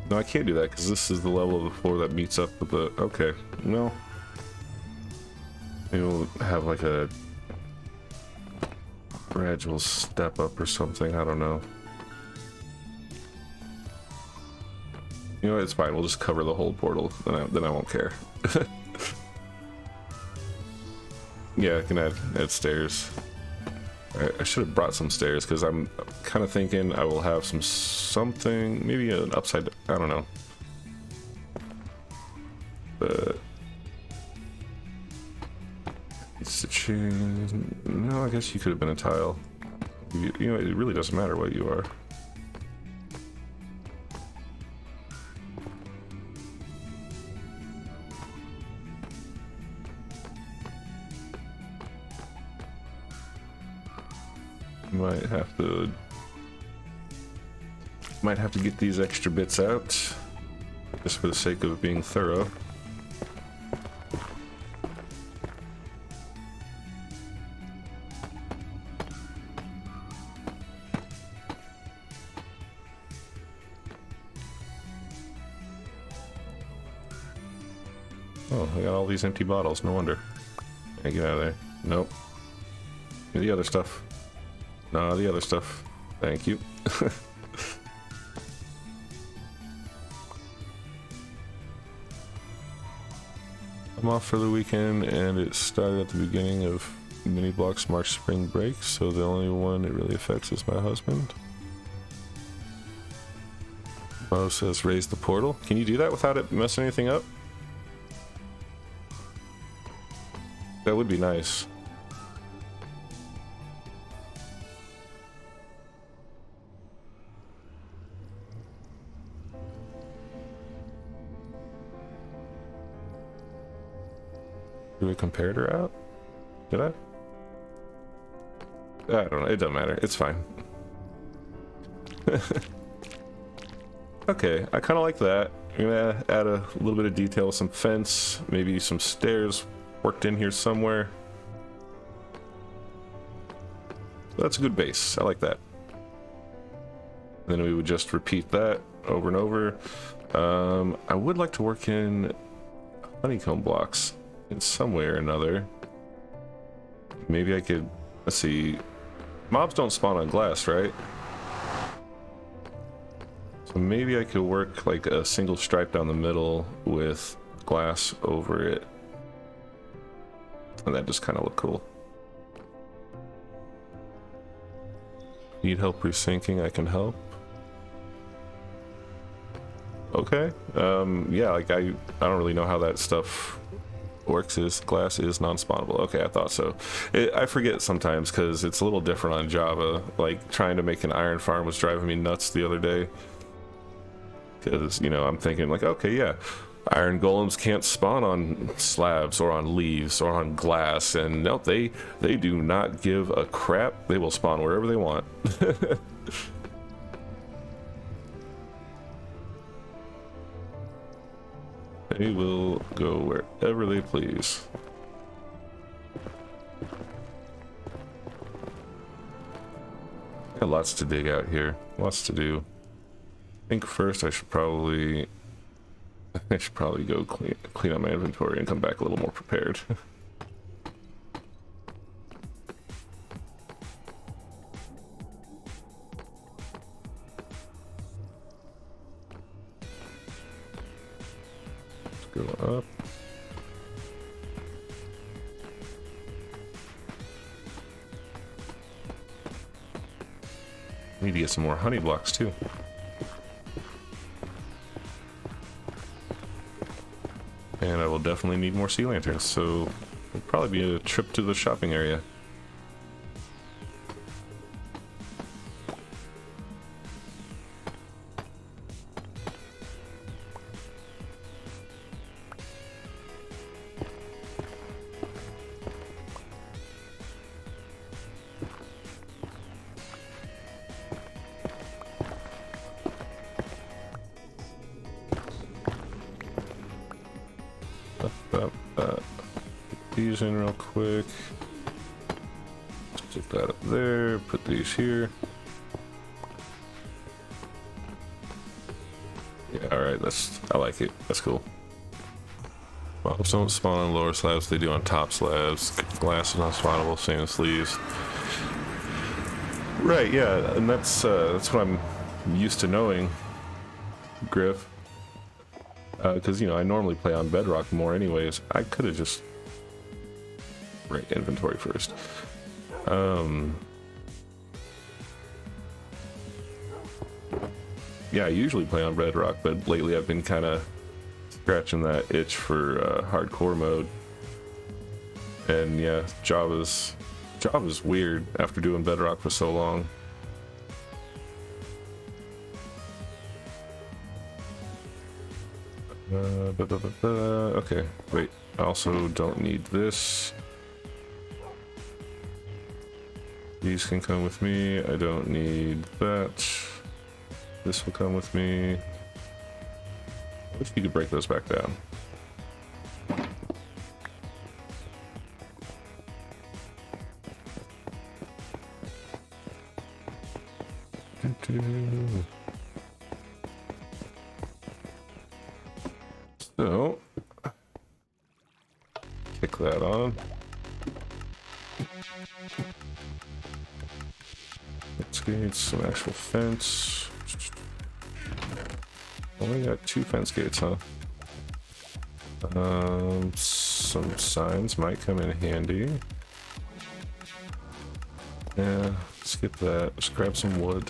No, I can't do that because this is the level of the floor that meets up with the... Okay, no. Maybe we'll have like a gradual step up or something, I don't know. You know what, it's fine, we'll just cover the whole portal, then I won't care. Yeah, I can add stairs. I should have brought some stairs because I'm kind of thinking I will have something, maybe an upside, I don't know. But it's a chain. No, I guess you could have been a tile. You know, it really doesn't matter what you are. Might have to get these extra bits out just for the sake of being thorough. Oh, I got all these empty bottles, no wonder. Hey, get out of there. Nope. The other stuff. No, the other stuff. Thank you. I'm off for the weekend, and it started at the beginning of Mini Block's March spring break, so the only one it really affects is my husband. Mo says raise the portal. Can you do that without it messing anything up? That would be nice. Do we comparator out? Did I? I don't know. It doesn't matter. It's fine. Okay, I kind of like that. I'm gonna add a little bit of detail, some fence, maybe some stairs worked in here somewhere. That's a good base. I like that. Then we would just repeat that over and over. I would like to work in honeycomb blocks in some way or another. Maybe I could, let's see, mobs don't spawn on glass, right? So maybe I could work like a single stripe down the middle with glass over it, and that just kind of look cool. Need help resyncing? I can help. Okay. Yeah, like I don't really know how that stuff works. Is glass is non-spawnable? Okay, I thought so. I forget sometimes because it's a little different on Java. Like trying to make an iron farm was driving me nuts the other day. Because, you know, I'm thinking like, okay, yeah, iron golems can't spawn on slabs or on leaves or on glass, and nope, they do not give a crap. They will spawn wherever they want. They will go wherever they please. Got lots to dig out here. Lots to do. I think first I should probably go clean up my inventory and come back a little more prepared. Go up. Need to get some more honey blocks too. And I will definitely need more sea lanterns, so it'll probably be a trip to the shopping area. These in real quick. Stick that up there. Put these here. Yeah, all right. I like it. That's cool. Mobs don't spawn on lower slabs. They do on top slabs. Glass is not spawnable. Same as sleeves. Right. Yeah, and that's what I'm used to knowing, Griff. Because you know I normally play on Bedrock more, anyways. I could have just inventory first. Yeah, I usually play on Bedrock, but lately I've been kind of scratching that itch for hardcore mode. And yeah, Java's weird after doing Bedrock for so long. Okay, wait. I also don't need this. These can come with me. I don't need that. This will come with me. I wish you could break those back down. So, kick that on. Let's get some actual fence. Only got 2 fence gates, huh? Some signs might come in handy. Yeah, skip that. Let's grab some wood.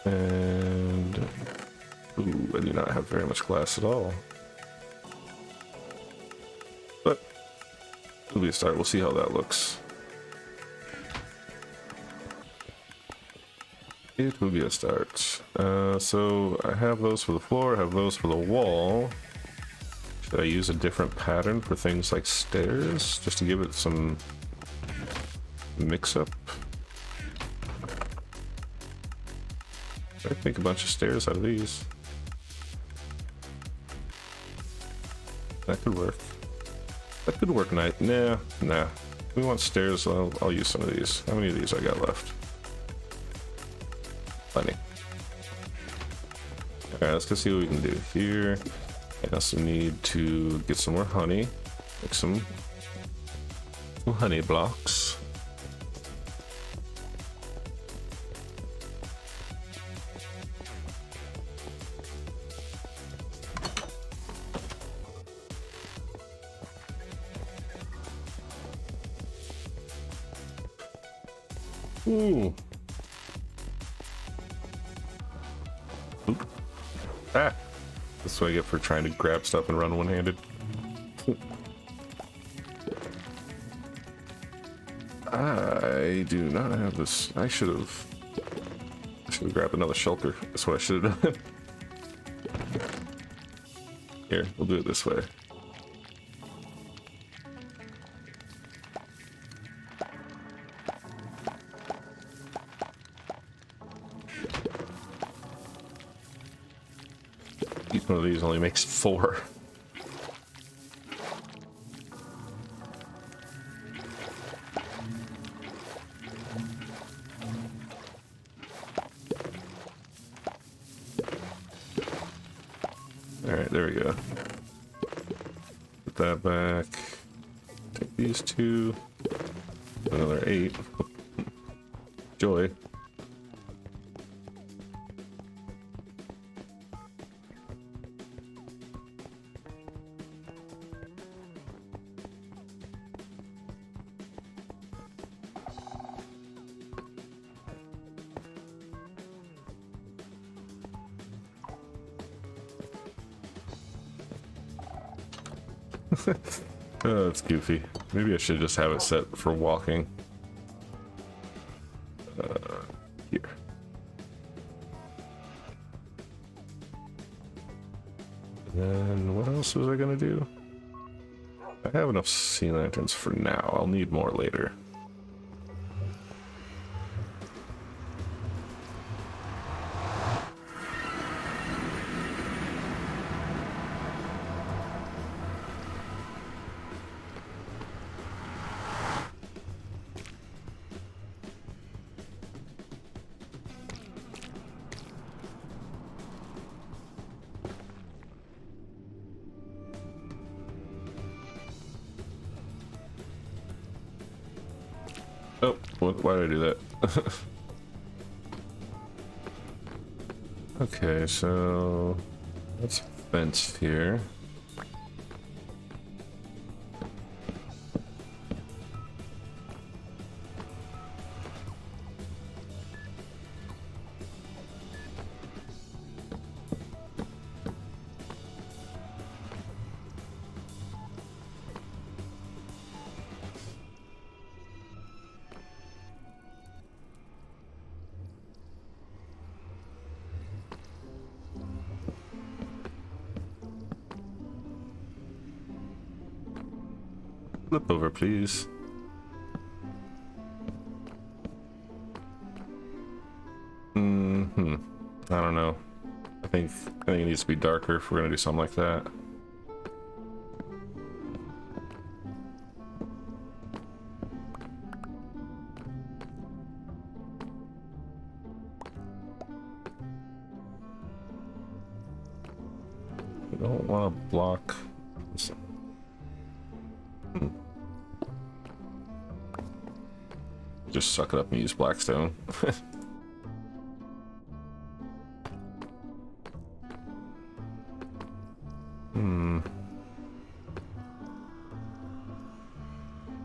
And ooh, I do not have very much glass at all. But it'll be a start. We'll see how that looks. It will be a start. So I have those for the floor, I have those for the wall. Should I use a different pattern for things like stairs, just to give it some mix-up? I make a bunch of stairs out of these. That could work. That could work night. Nah. We want stairs, I'll use some of these. How many of these I got left? Plenty. Alright, let's go see what we can do here. I also need to get some more honey. Make some honey blocks. Ooh. Oop. Ah. That's what I get for trying to grab stuff and run one-handed. I do not have this. I should have grabbed another shelter. That's what I should have done. Here, we'll do it this way. Each one of these only makes 4. Alright, there we go. Put that back. Take these 2. Another 8. Joy. Oh, that's goofy. Maybe I should just have it set for walking. Here. And then what else was I gonna do? I have enough sea lanterns for now. I'll need more later. Oh, why did I do that? Okay, so let's fence here. Flip over, please. I don't know. I think it needs to be darker if we're gonna do something like that. We don't want to block this. Just suck it up and use blackstone.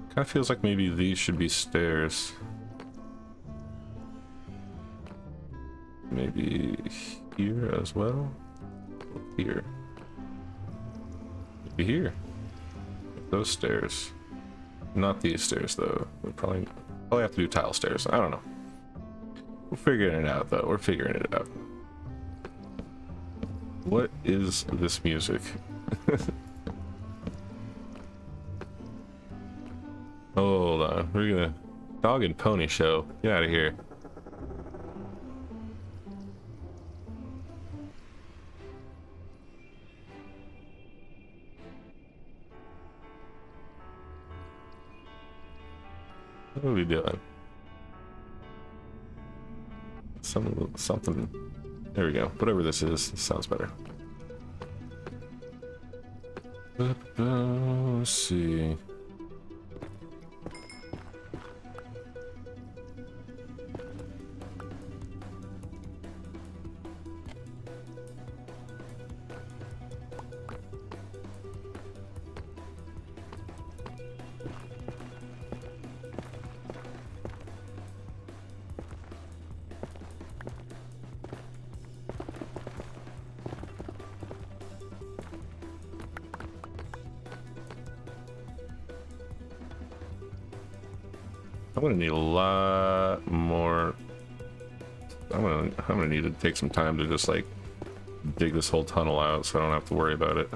Kind of feels like maybe these should be stairs. Maybe here as well. Here. Maybe here. Those stairs. Not these stairs though. We probably have to do tile stairs. I don't know. We're figuring it out though. We're figuring it out. What is this music? Hold on. We're gonna dog and pony show. Get out of here. What are we doing? Something. There we go. Whatever this is, this sounds better. Let's see. I'm gonna need a lot more. I'm gonna need to take some time to just like dig this whole tunnel out so I don't have to worry about it.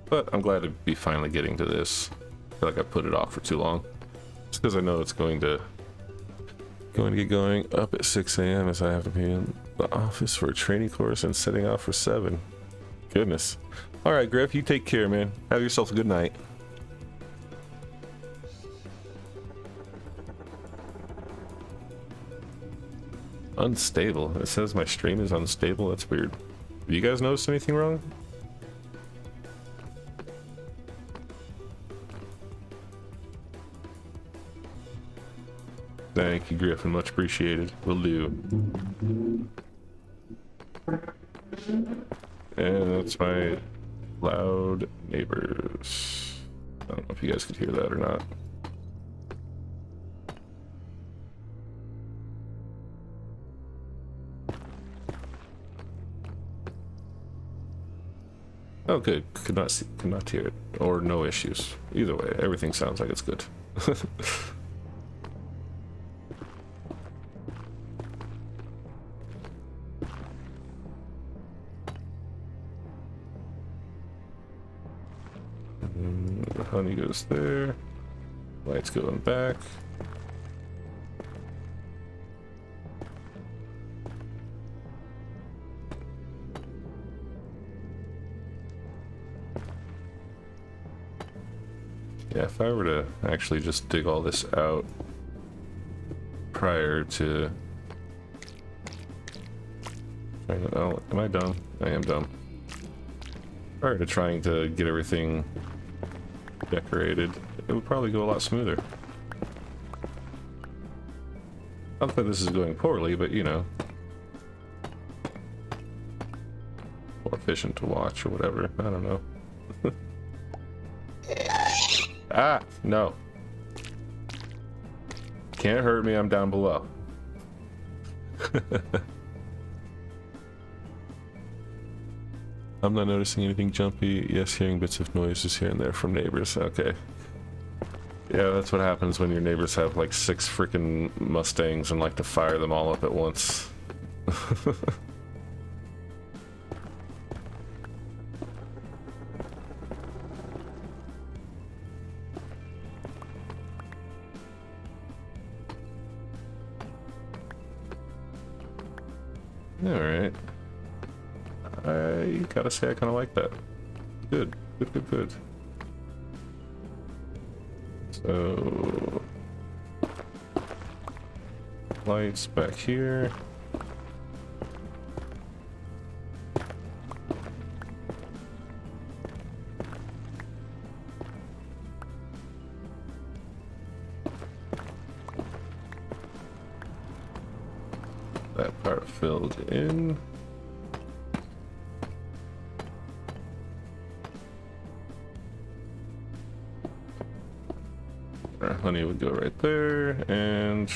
But I'm glad to be finally getting to this. I feel like I put it off for too long. Just because I know it's going to get going up at 6 a.m. as I have to be in the office for a training course and setting off for 7. Goodness. All right, Griff, you take care, man. Have yourself a good night. Unstable. It says my stream is unstable. That's weird. Have you guys noticed anything wrong? Thank you, Griffin. Much appreciated. Will do. And that's my loud neighbors. I don't know if you guys could hear that or not. Oh, good. Could not hear it, or no issues. Either way, everything sounds like it's good. The honey goes there. Lights going back. Yeah, if I were to actually just dig all this out prior to... Oh, am I dumb? I am dumb. Prior to trying to get everything decorated, it would probably go a lot smoother. Not that this is going poorly, but you know, more efficient to watch or whatever. I don't know. Ah, no. Can't hurt me, I'm down below. I'm not noticing anything jumpy. Yes, hearing bits of noises here and there from neighbors. Okay. Yeah, that's what happens when your neighbors have like 6 freaking Mustangs and like to fire them all up at once. Alright. I gotta say I kinda like that. Good. Good, good, good. So... lights back here. That part filled in. Our honey would go right there, and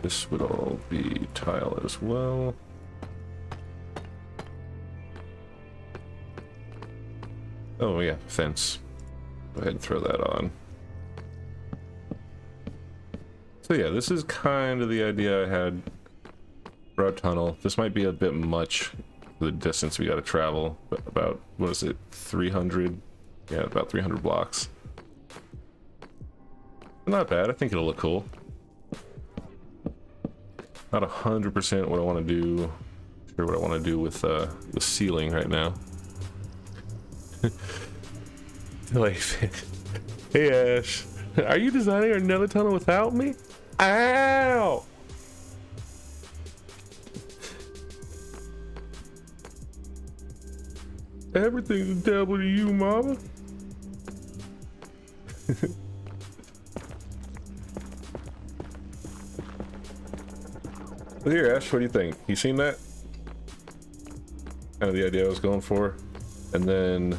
this would all be tile as well. Oh yeah, fence. Go ahead and throw that on. So yeah, this is kind of the idea I had for our tunnel. This might be a bit much for the distance we got to travel, but about, what is it, 300? Yeah, about 300 blocks. Not bad, I think it'll look cool. Not 100% what I want to do, sure what I want to do with the ceiling right now. Like, hey Ash, are you designing another tunnel without me? Ow! Everything's a devil to you, mama. Well, here, Ash, what do you think? You seen that? Kind of the idea I was going for. And then...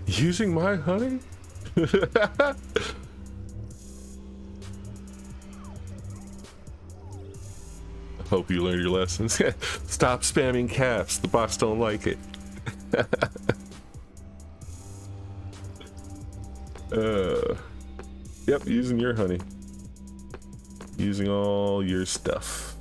using my honey? Hope you learned your lessons. Stop spamming caps. The bots don't like it. Yep, using your honey. Using all your stuff.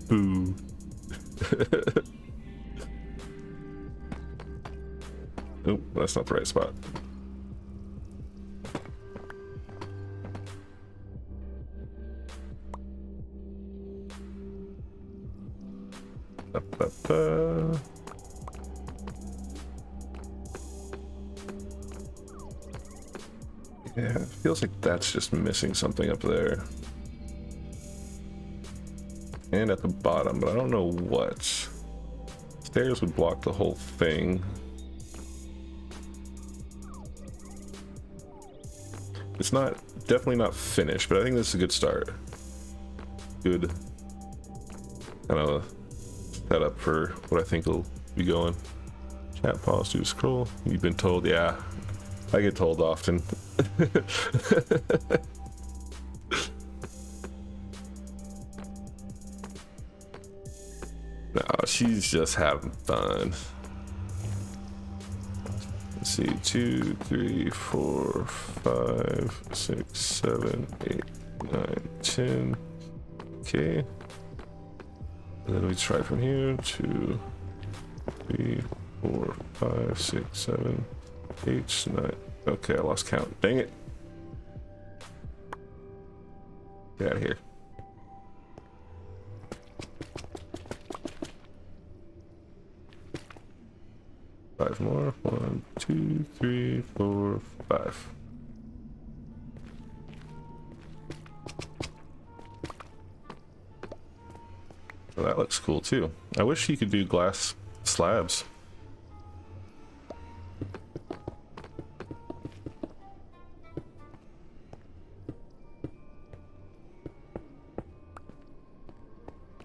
Boo. Nope, that's not the right spot. Yeah, it feels like that's just missing something up there. And at the bottom, but I don't know what. Let's stairs would block the whole thing. It's not, definitely not finished, but I think this is a good start. Good kind of setup for what I think will be going. Chat pause to scroll. You've been told, yeah. I get told often. No, she's just having fun. Let's see, 2, 3, 4, 5, 6, 7, 8, 9, 10. Okay. And then we try from here. 2, 3, 4, 5, 6, 7, 8, 9. Okay, I lost count. Dang it. Get out of here. Five more. 1, 2, 3, 4, 5. Well, that looks cool too. I wish you could do glass slabs.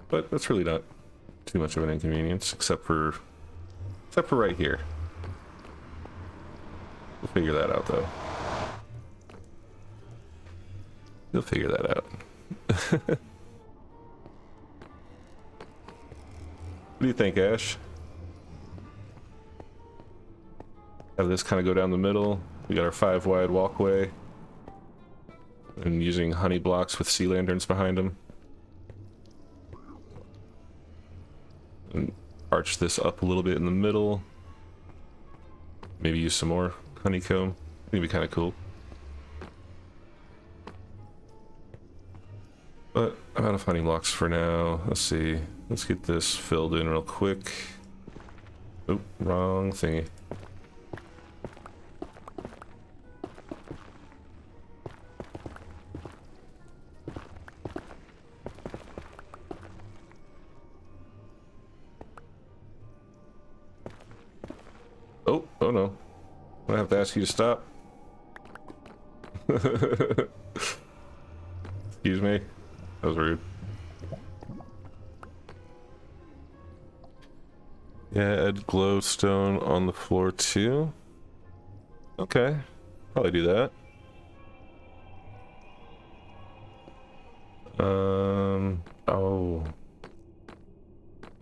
But that's really not too much of an inconvenience, except for right here. We'll figure that out though. You'll figure that out. What do you think, Ash? Have this kind of go down the middle. We got our 5 wide walkway. And using honey blocks with sea lanterns behind them. And arch this up a little bit in the middle. Maybe use some more honeycomb. It'd be kind of cool. But I'm out of honey blocks for now. Let's see. Let's get this filled in real quick. Oh, wrong thingy. Oh no. I have to ask you to stop. Excuse me. That was rude. Yeah, add glowstone on the floor too. Okay. Probably do that. Oh. I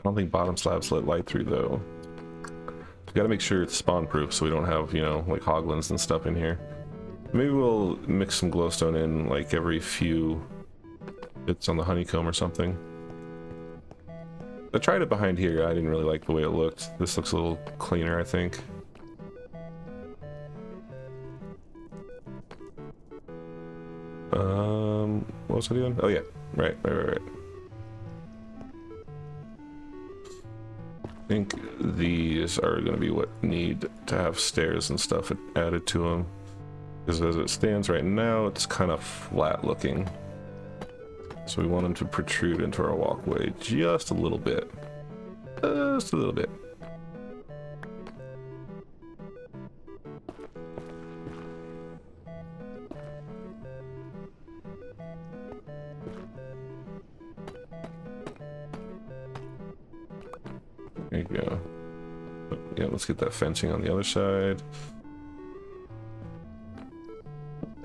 don't think bottom slabs let light through though. We gotta make sure it's spawn proof so we don't have, you know, like hoglins and stuff in here. Maybe we'll mix some glowstone in like every few bits on the honeycomb or something. I tried it behind here. I didn't really like the way it looked. This looks a little cleaner, I think. What was I doing? Oh yeah, right. I think these are going to be what need to have stairs and stuff added to them. Because as it stands right now, it's kind of flat looking. So we want them to protrude into our walkway just a little bit. Just a little bit. There you go. Yeah, let's get that fencing on the other side.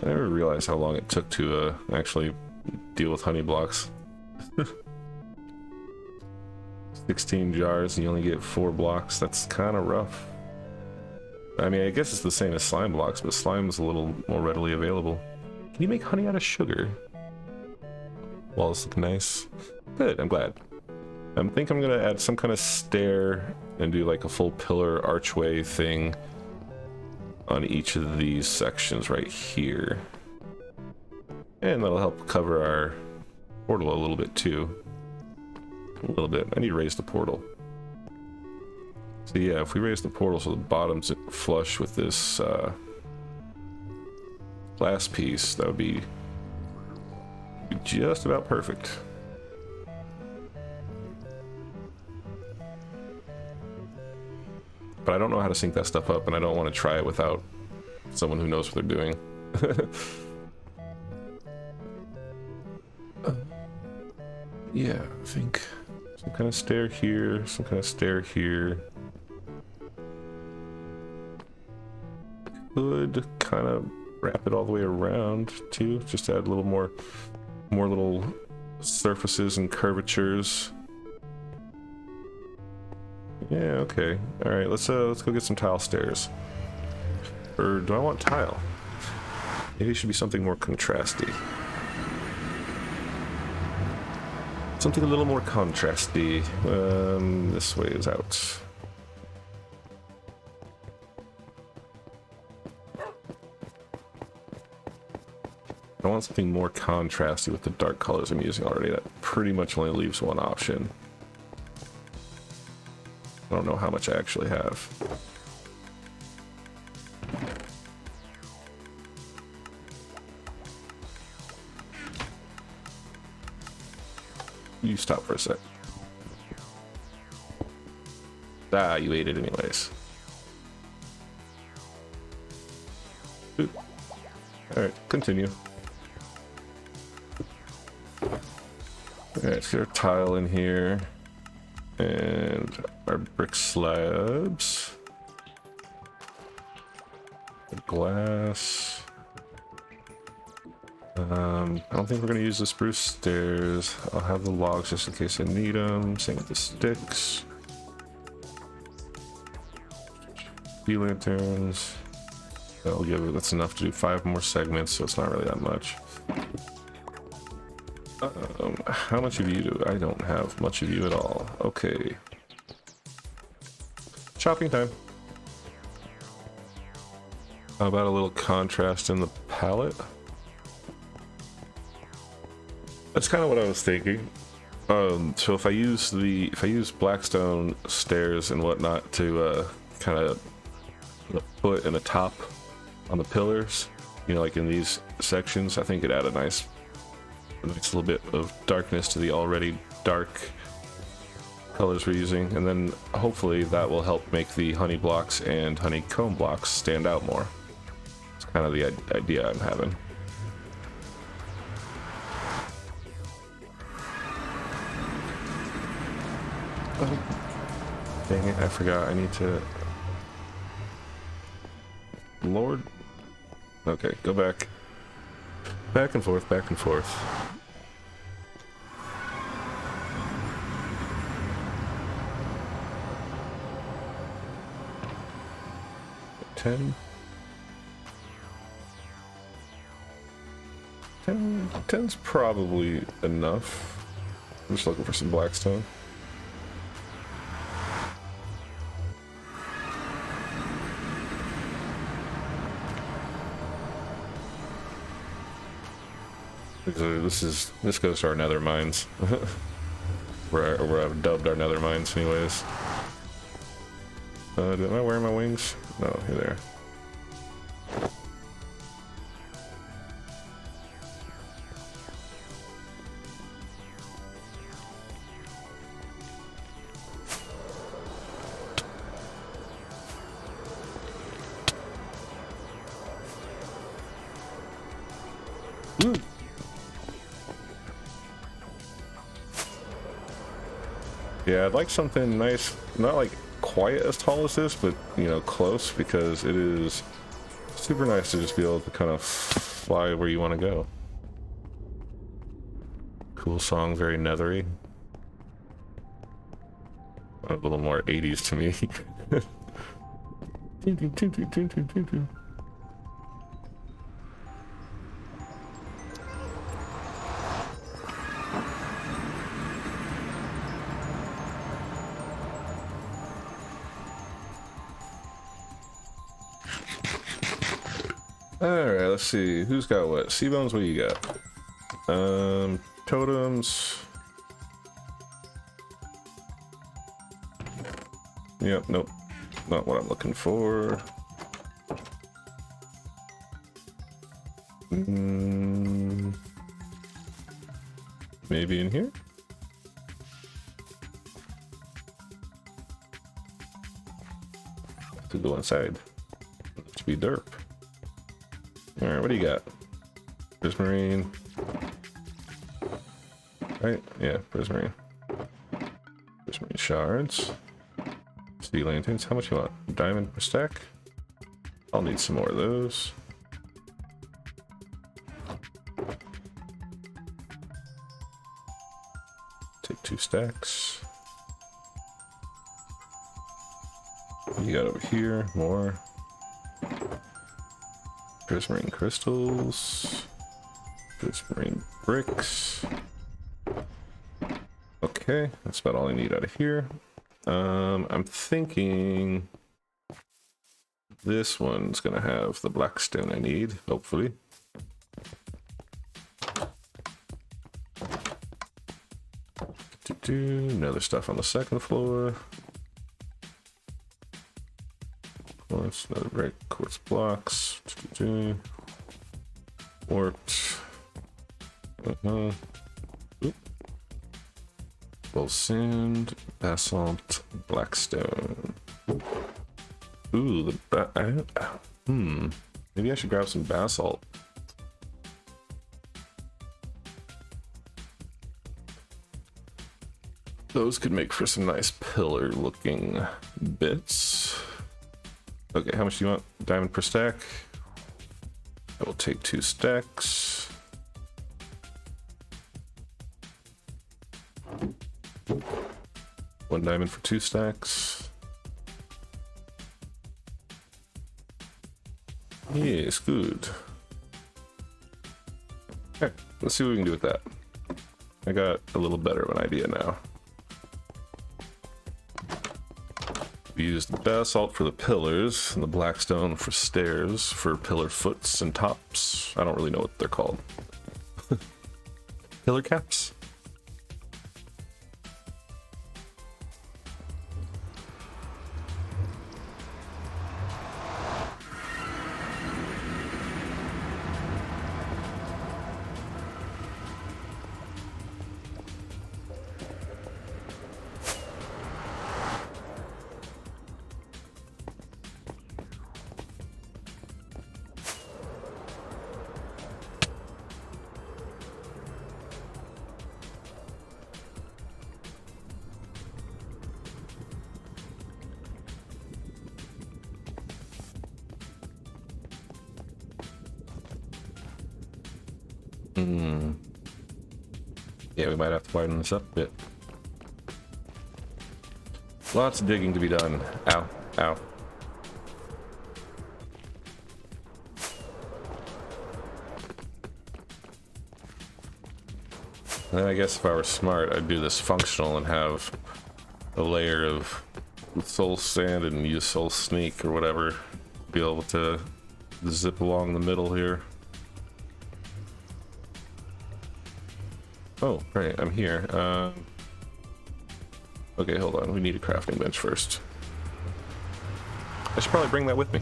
I never realized how long it took to actually deal with honey blocks. 16 jars and you only get 4 blocks. That's kind of rough. I mean, I guess it's the same as slime blocks, but slime is a little more readily available. Can you make honey out of sugar? Walls look nice. Good, I'm glad. I think I'm gonna add some kind of stair and do like a full pillar archway thing on each of these sections right here. And that'll help cover our portal a little bit too. A little bit. I need to raise the portal. So yeah, if we raise the portal so the bottom's flush with this glass piece, that would be just about perfect. but I don't know how to sync that stuff up, and I don't want to try it without someone who knows what they're doing. Yeah, I think some kind of stair here, some kind of stair here. Could kind of wrap it all the way around too, just add a little more little surfaces and curvatures. Yeah, okay. All right, let's go get some tile stairs. Or do I want tile? Maybe it should be something more contrasty. Something a little more contrasty. This way is out. I want something more contrasty with the dark colors I'm using already. That pretty much only leaves one option. I don't know how much I actually have. You stop for a sec. Ah, you ate it anyways. Oop. Alright, continue. Alright, so our tile in here. And our brick slabs. The glass. I don't think we're going to use the spruce stairs. I'll have the logs just in case I need them. Same with the sticks. Bee lanterns. That'll give it, that's enough to do 5 more segments, so it's not really that much. How much of you do I don't have much of you at all? Okay. Chopping time. How about a little contrast in the palette? That's kind of what I was thinking. So if I use blackstone stairs and whatnot to kind of put in the top on the pillars, you know, like in these sections, I think it'd add a nice little bit of darkness to the already dark colors we're using, and then hopefully that will help make the honey blocks and honeycomb blocks stand out more. It's kind of the idea I'm having. Oh, dang it, I forgot. I need to... Lord. Okay, go back. Back and forth, back and forth. Ten's probably enough. I'm just looking for some blackstone. This goes to our nether mines. where I've dubbed our nether mines anyways. Am I wearing my wings? No, you're there. Woo. Yeah, I'd like something nice, not like quite as tall as this, but you know, close, because it is super nice to just be able to kind of fly where you want to go. Cool song, very nethery. A little more 80s to me. Alright, let's see. Who's got what? C-Bones, what do you got? Totems. Yep, nope. Not what I'm looking for. Maybe in here? go inside. To be derp. Alright, what do you got? Prismarine. Right? Yeah, prismarine. Prismarine shards. Sea lanterns. How much you want? Diamond per stack? I'll need some more of those. Take 2 stacks. What you got over here? More. Prismarine crystals. Prismarine bricks. Okay, that's about all I need out of here. I'm thinking this one's gonna have the black stone I need, hopefully. Another stuff on the second floor. Quartz, another red quartz blocks. Warped. Well, sand, basalt, blackstone. Ooh, maybe I should grab some basalt. Those could make for some nice pillar looking bits. Okay, how much do you want? Diamond per stack? I will take 2 stacks. One diamond for 2 stacks. Yes, good. Okay, let's see what we can do with that. I got a little better of an idea now. We used the basalt for the pillars and the blackstone for stairs for pillar foots and tops. I don't really know what they're called. Pillar caps? Yeah, we might have to widen this up a bit. Lots of digging to be done. Ow, ow. And then I guess if I were smart, I'd do this functional and have a layer of soul sand and use soul sneak or whatever. Be able to zip along the middle here. Oh, right, I'm here. Okay, hold on. We need a crafting bench first. I should probably bring that with me.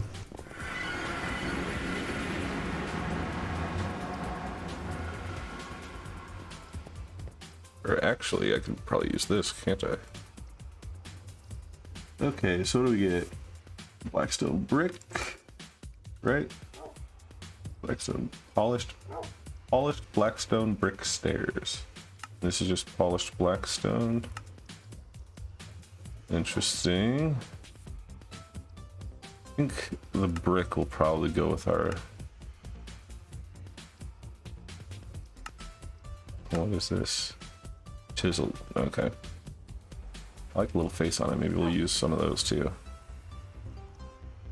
Or actually, I could probably use this, can't I? Okay, so what do we get? Blackstone brick, right? Blackstone polished blackstone brick stairs. This is just polished blackstone. Interesting. I think the brick will probably go with our... What is this? Chiseled. Okay. I like the little face on it. Maybe we'll use some of those too.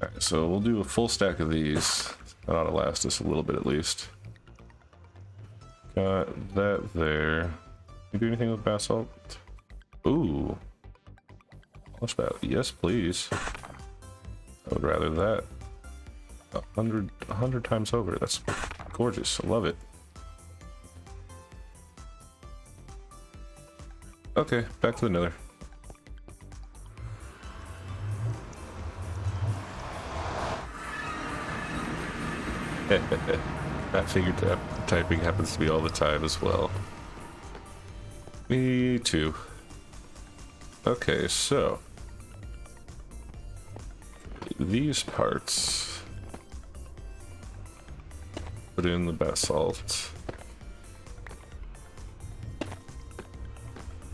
Alright, so we'll do a full stack of these. That ought to last us a little bit at least. Got that there. Can you do anything with basalt? Ooh. What's that? Yes, please. I would rather that. 100 times over. That's gorgeous. I love it. Okay, back to the nether. That figure typing happens to me all the time as well. Me too. Okay, so these parts. Put in the basalt.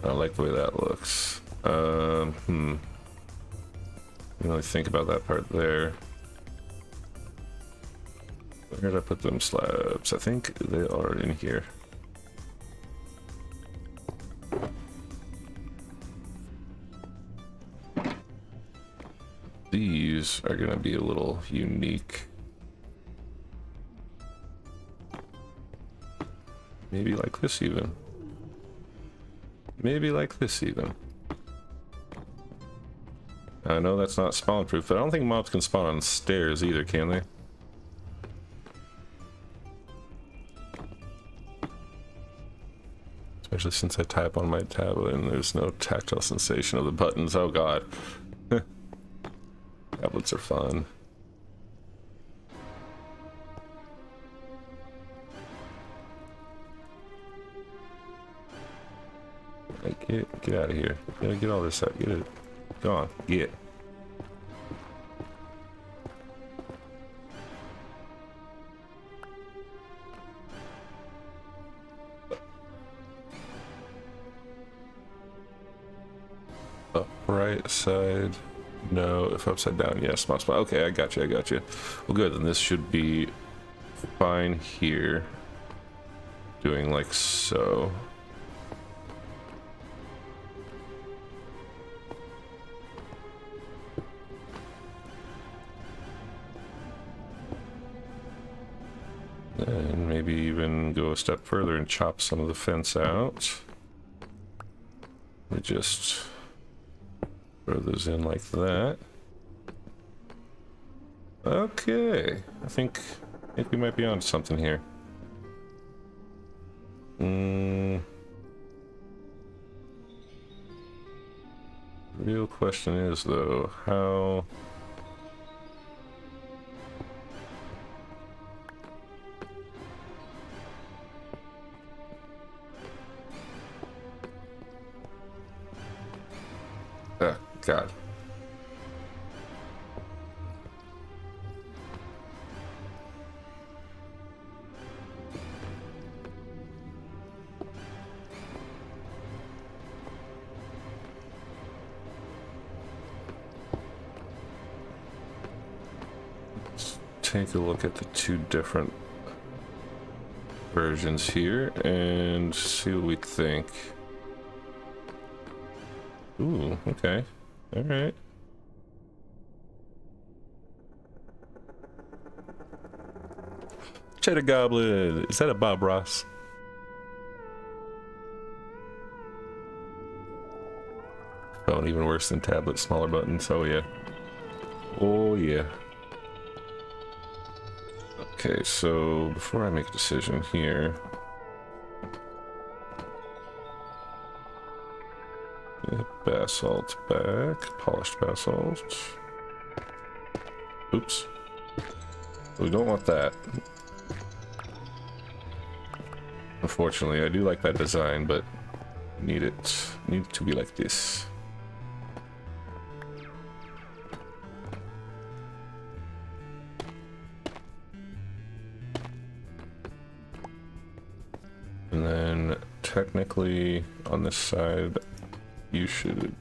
I like the way that looks. Didn't really think about that part there. Where did I put them slabs? I think they are in here. These are gonna be a little unique. Maybe like this even. Maybe like this even. I know that's not spawn proof, but I don't think mobs can spawn on stairs either, can they? Especially since I type on my tablet and there's no tactile sensation of the buttons. Oh god. Tablets are fun. Like, get out of here. Get all this out. Get it. Go on. Get. Right side, no. If upside down, yes. Mouse. Okay, I got you. I got you. Well, good. Then this should be fine here. Doing like so. And maybe even go a step further and chop some of the fence out. We just throw those in like that. Okay, I think we might be on something here. Real question is though, how? God. Let's take a look at the two different versions here and see what we think. Ooh, okay. All right. Cheddar Goblin. Is that a Bob Ross? Phone even worse than tablet, smaller buttons. Oh yeah. Oh yeah. Okay, so before I make a decision here, basalt back, polished basalt. Oops. We don't want that. Unfortunately, I do like that design, but need it to be like this. And then technically on this side, you should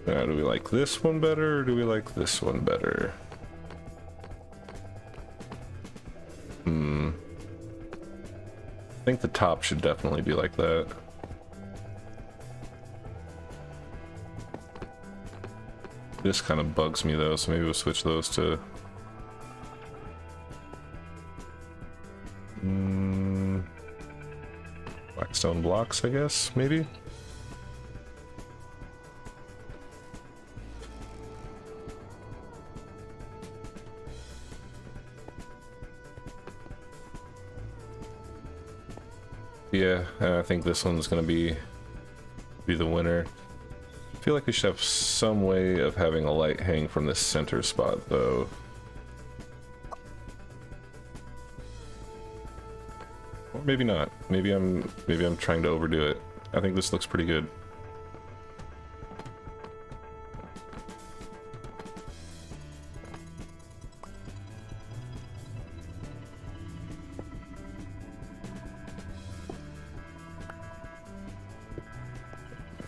do we like this one better or do we like this one better? I think the top should definitely be like that. This kind of bugs me though, so maybe we'll switch those to blackstone blocks, I guess, maybe? Yeah, I think this one's gonna be the winner. feel like we should have some way of having a light hang from this center spot, though. Or maybe not. Maybe I'm trying to overdo it. I think this looks pretty good.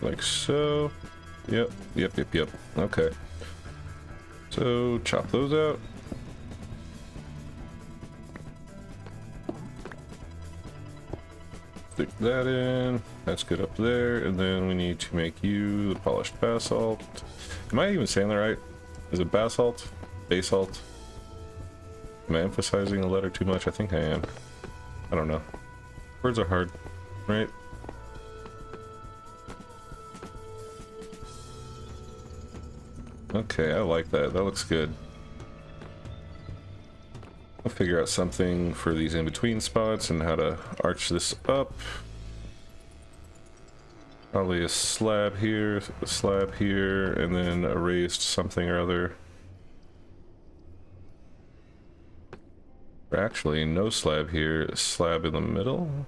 Like so. Yep. Okay. So chop those out. Stick that in. That's good up there. And then we need to make you the polished basalt. Am I even saying that right? Is it basalt? Basalt? Am I emphasizing the letter too much? I think I am. I don't know. Words are hard, right? Okay, I like that. That looks good. I'll figure out something for these in-between spots and how to arch this up. Probably a slab here, and then a raised something or other. Or actually, no slab here, a slab in the middle.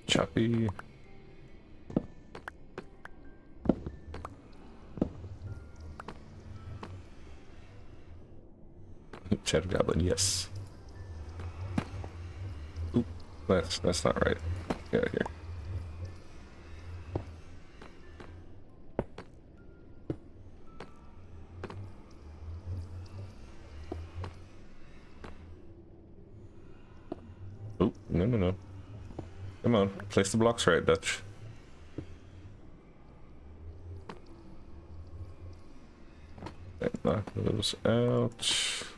Choppy. Shadow Goblin, yes. Oop, that's not right. Get out of here. Oh, no. Come on, place the blocks right, Dutch. Okay, knock those out.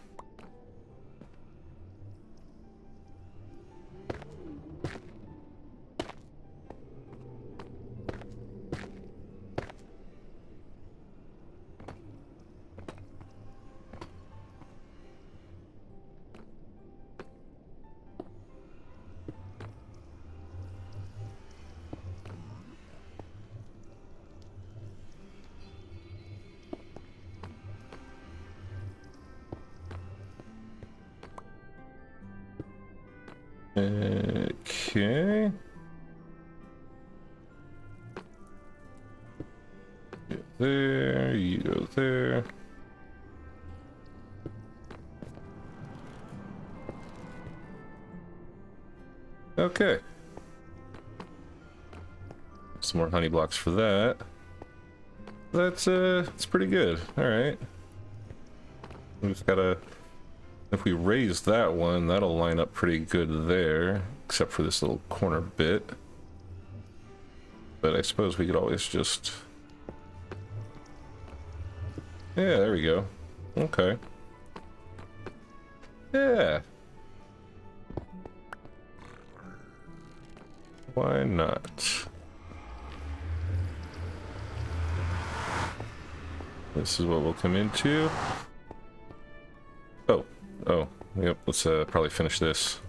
Okay. Get there, you go there. Okay. Some more honey blocks for that. That's pretty good. All right. We just gotta. If we raise that one, that'll line up pretty good there, except for this little corner bit. But I suppose we could always just... Yeah, there we go. Okay. Yeah. Why not? This is what we'll come into. Oh, yep, let's probably finish this.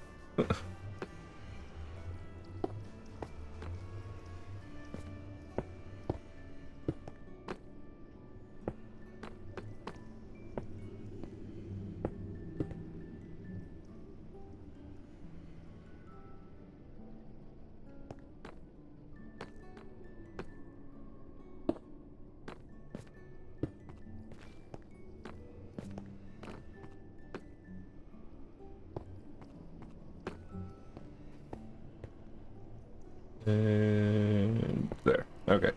And there. Okay.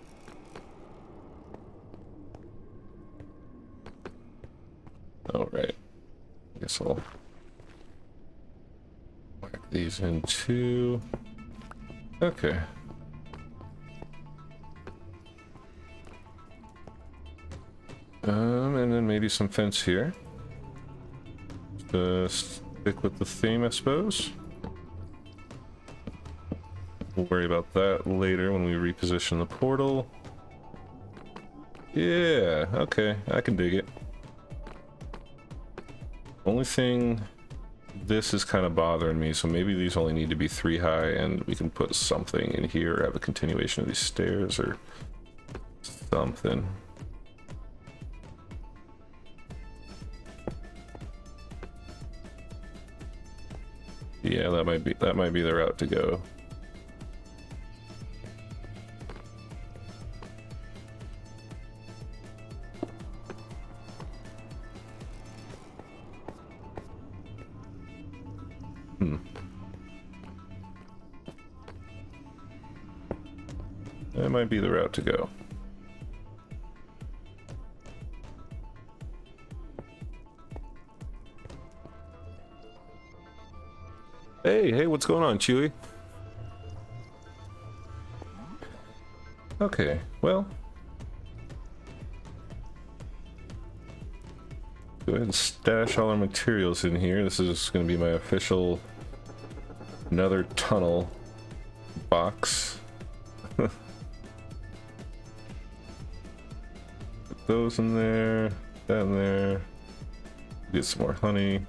All right. I guess I'll whack these in too. Okay. And then maybe some fence here. Just stick with the theme, I suppose. We'll worry about that later when we reposition the portal. Yeah, okay, I can dig it. Only thing, this is kind of bothering me, so maybe these only need to be 3 high, and we can put something in here, or have a continuation of these stairs, or something. Yeah, that might be the route to go. That might be the route to go. Hey, what's going on, Chewy? Okay, well. Go ahead and stash all our materials in here. This is going to be my official another tunnel box. Put those in there, that in there. Get some more honey.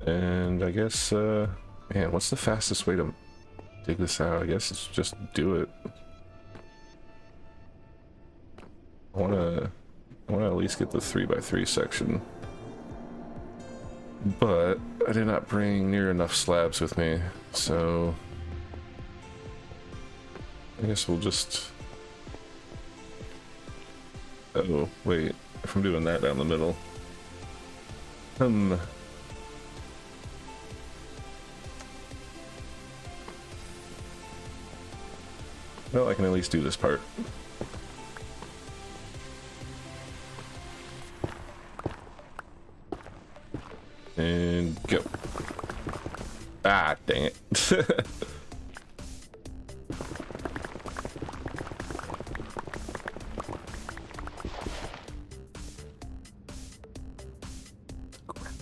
And I guess, man, what's the fastest way to dig this out? I guess it's just do it. I wanna at least get the 3x3 section. But I did not bring near enough slabs with me, so I guess we'll just... Oh, wait, if I'm doing that down the middle. Well, I can at least do this part. And go. Ah, dang it.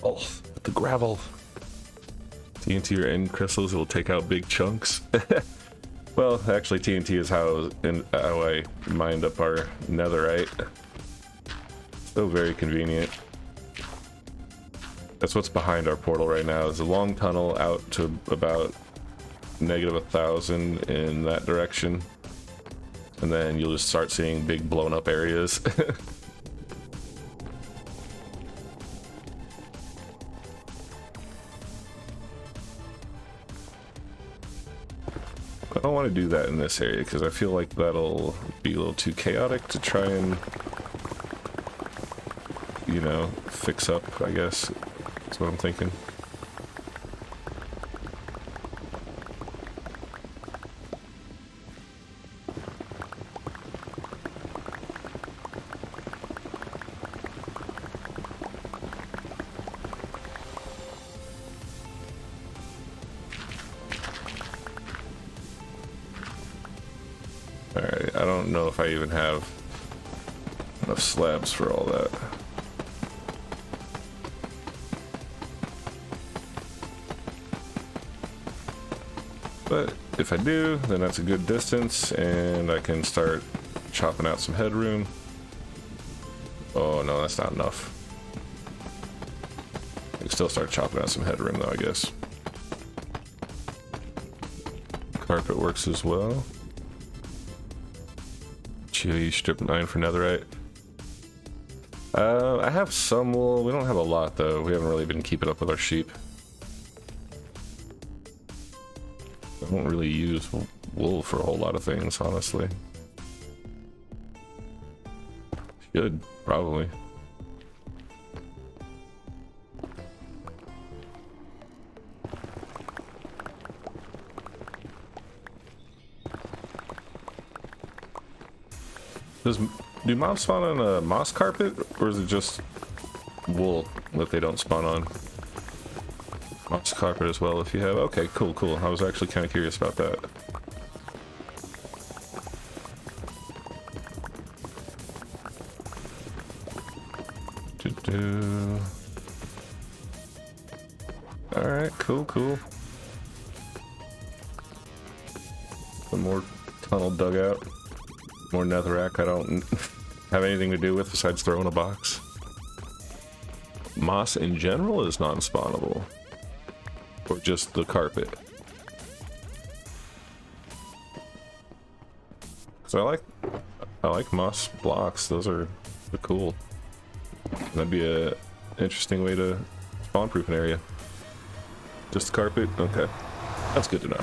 Oh, the gravel. TNT or end crystals will take out big chunks. Well, actually, TNT is how I mined up our netherite. So very convenient. That's what's behind our portal right now, is a long tunnel out to about -1,000 in that direction. And then you'll just start seeing big blown up areas. I don't want to do that in this area because I feel like that'll be a little too chaotic to try and, you know, fix up, I guess. That's what I'm thinking. Alright, I don't know if I even have enough slabs for all that. But if I do, then that's a good distance, and I can start chopping out some headroom. Oh no, that's not enough. I can still start chopping out some headroom though, I guess. Carpet works as well. Chili strip 9 for netherite. I have some wool. We don't have a lot though. We haven't really been keeping up with our sheep. I don't really use wool for a whole lot of things, honestly. Should, probably. Do mobs spawn on a moss carpet, or is it just wool that they don't spawn on? Moss carpet as well if you have. Okay, cool. I was actually kind of curious about that. Alright, cool. One more tunnel dug out. More netherrack I don't have anything to do with besides throwing a box. Moss in general is non-spawnable. Or just the carpet. So I like moss blocks. Those are cool. That'd be a interesting way to spawn-proof an area. Just the carpet? Okay. That's good to know.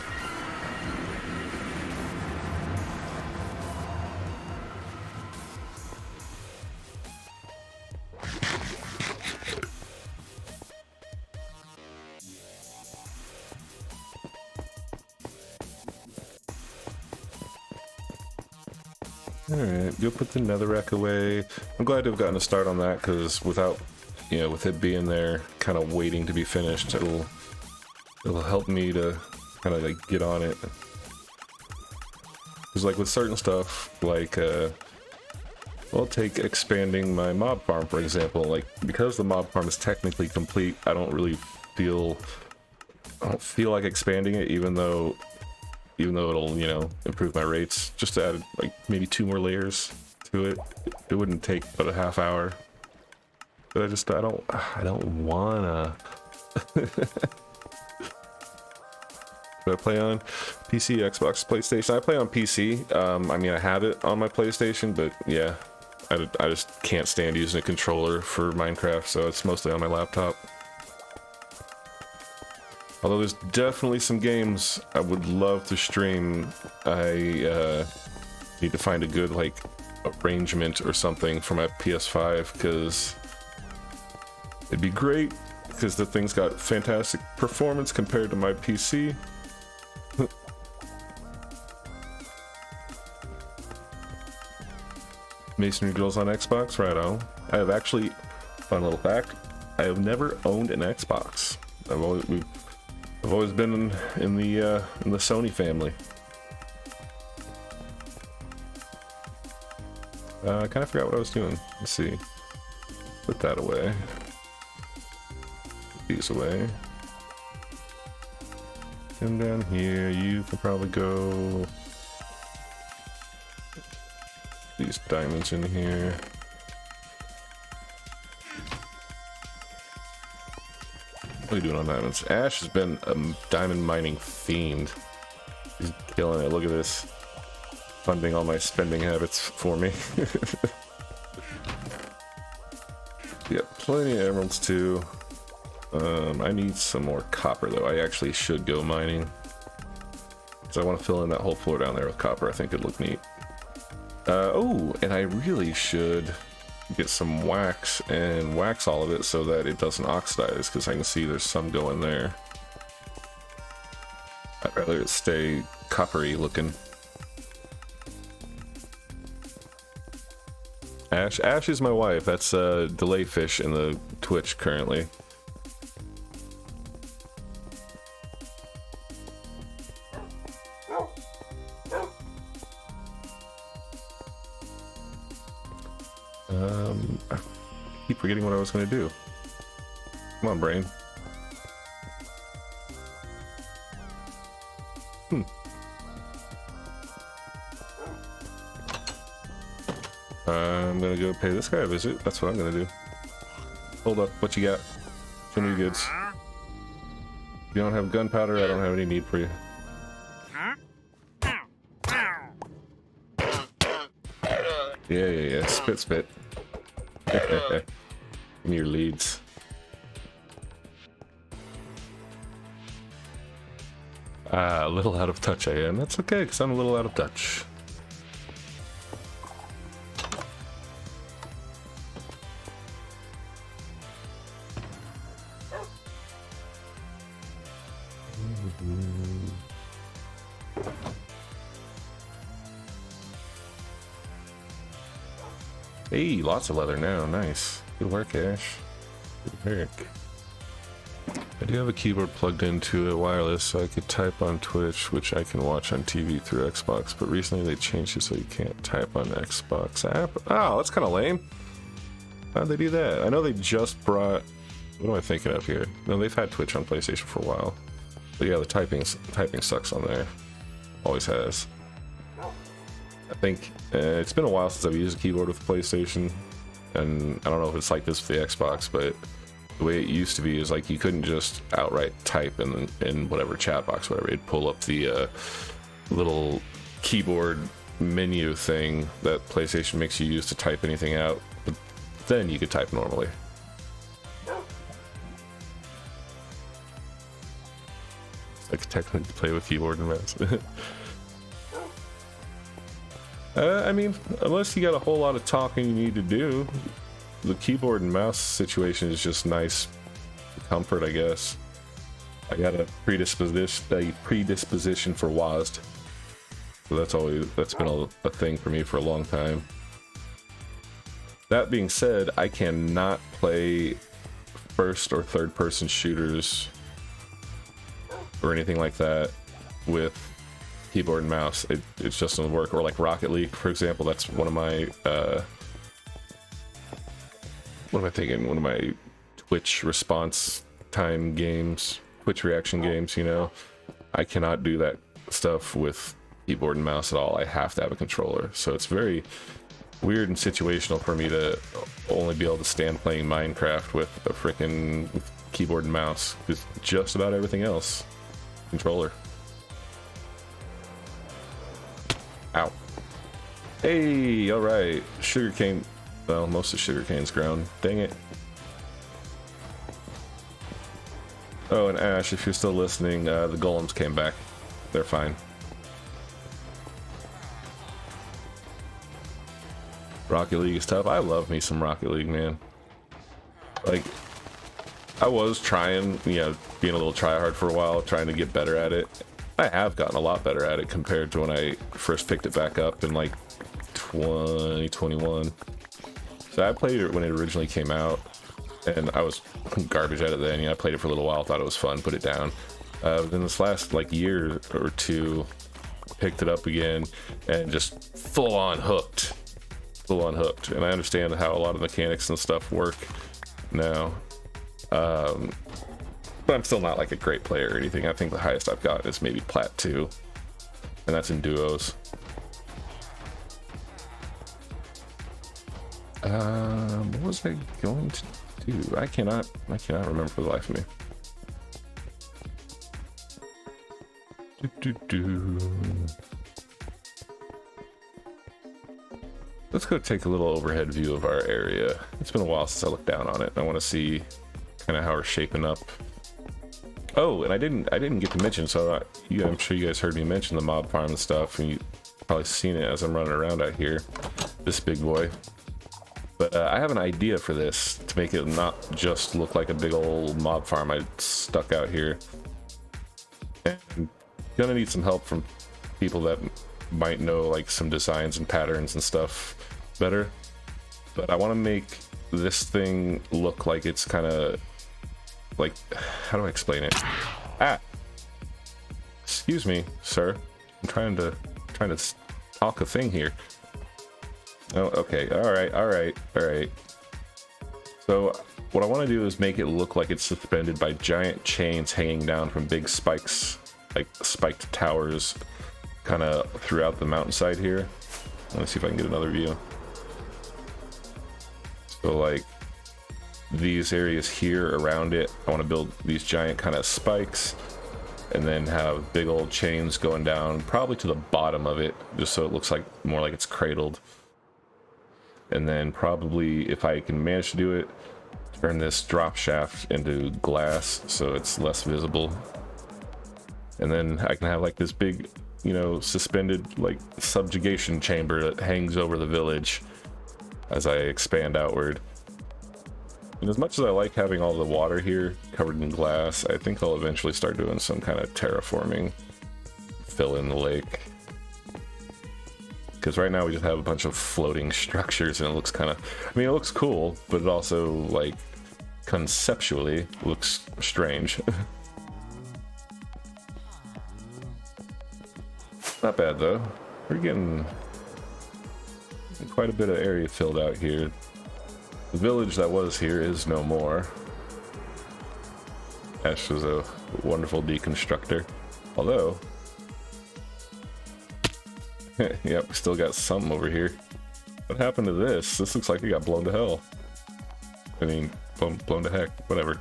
Alright, you'll put the netherrack away. I'm glad to have gotten a start on that, because without, you know, with it being there, kind of waiting to be finished, it'll help me to kind of like get on it. Because like with certain stuff, like well, take expanding my mob farm for example. Like because the mob farm is technically complete, I don't feel like expanding it, even though it'll, you know, improve my rates. Just to add like maybe 2 more layers to it. It wouldn't take but a half hour. But I don't wanna. Do I play on PC, Xbox, PlayStation? I play on PC. I mean, I have it on my PlayStation, but yeah, I just can't stand using a controller for Minecraft, so it's mostly on my laptop. Although there's definitely some games I would love to stream. I need to find a good like arrangement or something for my PS5, because it'd be great, because the thing's got fantastic performance compared to my PC. Masonry drills on Xbox, right on. I have actually, fun little fact, I have never owned an Xbox. I've always been in the Sony family. I kind of forgot what I was doing. Let's see. Put that away. Put these away. And down here, you can probably go. These diamonds in here. What are you doing on diamonds? Ash has been a diamond mining fiend. He's killing it. Look at this. Funding all my spending habits for me. Yeah, plenty of emeralds too. I need some more copper though. I actually should go mining. So I want to fill in that whole floor down there with copper. I think it'd look neat. Oh, and I really should get some wax and wax all of it so that it doesn't oxidize, because I can see there's some going there. I'd rather it stay coppery looking. Ash is my wife. That's delay fish in the Twitch currently. I keep forgetting what I was going to do. Come on, brain. I'm gonna go pay this guy a visit. That's what I'm gonna do. Hold up, what you got? Show me your goods. If you don't have gunpowder, I don't have any need for you. Yeah. Spit. Give me your leads. A little out of touch I am. That's okay, because I'm a little out of touch. Hey, lots of leather now. Nice. Good work, Ash. Good work. I do have a keyboard plugged into it wireless, so I could type on Twitch, which I can watch on TV through Xbox, but recently they changed it so you can't type on Xbox app. Oh, that's kind of lame. How'd they do that? I know they just brought... What am I thinking of here? No, they've had Twitch on PlayStation for a while. But yeah, the typing sucks on there. Always has. think it's been a while since I've used a keyboard with the PlayStation, and I don't know if it's like this with the Xbox, but the way it used to be is like you couldn't just outright type in whatever chat box, whatever. It'd pull up the little keyboard menu thing that PlayStation makes you use to type anything out, but then you could type normally. Like technically play with keyboard and mouse. I mean, unless you got a whole lot of talking you need to do, the keyboard and mouse situation is just nice comfort, I guess. I got a predisposition for WASD, so that's been a thing for me for a long time. That being said, I cannot play first or third person shooters or anything like that with keyboard and mouse. It just doesn't work. Or like Rocket League, for example, that's one of my what am I thinking? One of my Twitch response time games, Twitch reaction games, you know. I cannot do that stuff with keyboard and mouse at all. I have to have a controller. So it's very weird and situational for me to only be able to stand playing Minecraft with a freaking keyboard and mouse, because just about everything else, controller. Ow. Hey, alright. Sugarcane. Well, most of sugarcane's ground. Dang it. Oh, and Ash, if you're still listening, the golems came back. They're fine. Rocket League is tough. I love me some Rocket League, man. Like, I was trying, you know, being a little tryhard for a while, trying to get better at it. I have gotten a lot better at it compared to when I first picked it back up in like 2021. So I played it when it originally came out, and I was garbage at it then. You know, I played it for a little while, thought it was fun, put it down. Then this last like year or two, picked it up again and just full on hooked. And I understand how a lot of mechanics and stuff work now, but I'm still not like a great player or anything. I think the highest I've got is maybe Plat 2, and that's in duos. What was I going to do? I cannot remember for the life of me. Let's go take a little overhead view of our area. It's been a while since I looked down on it. I want to see kind of how we're shaping up. Oh, and I didn't get to mention, so I'm sure you guys heard me mention the mob farm and stuff, and you probably seen it as I'm running around out here, this big boy. But I have an idea for this to make it not just look like a big old mob farm I stuck out here. And gonna need some help from people that might know like some designs and patterns and stuff better. But I want to make this thing look like it's kind of like, how do I explain it? Excuse me, sir. I'm trying to talk a thing here. Oh, okay. All right. So what I want to do is make it look like it's suspended by giant chains hanging down from big spikes, like spiked towers, kind of throughout the mountainside here. Let me see if I can get another view. So like these areas here around it, I want to build these giant kind of spikes, and then have big old chains going down probably to the bottom of it, just so it looks like more like it's cradled. And then probably, if I can manage to do it, turn this drop shaft into glass so it's less visible. And then I can have like this big, you know, suspended like subjugation chamber that hangs over the village as I expand outward. And as much as I like having all the water here covered in glass, I think I'll eventually start doing some kind of terraforming, fill in the lake. Because right now we just have a bunch of floating structures, and it looks kind of, I mean, it looks cool, but it also, like, conceptually looks strange. Not bad, though. We're getting quite a bit of area filled out here. The village that was here is no more. Ash was a wonderful deconstructor. Although, Yep, still got something over here. What happened to this? This looks like it got blown to hell. I mean, blown to heck, whatever.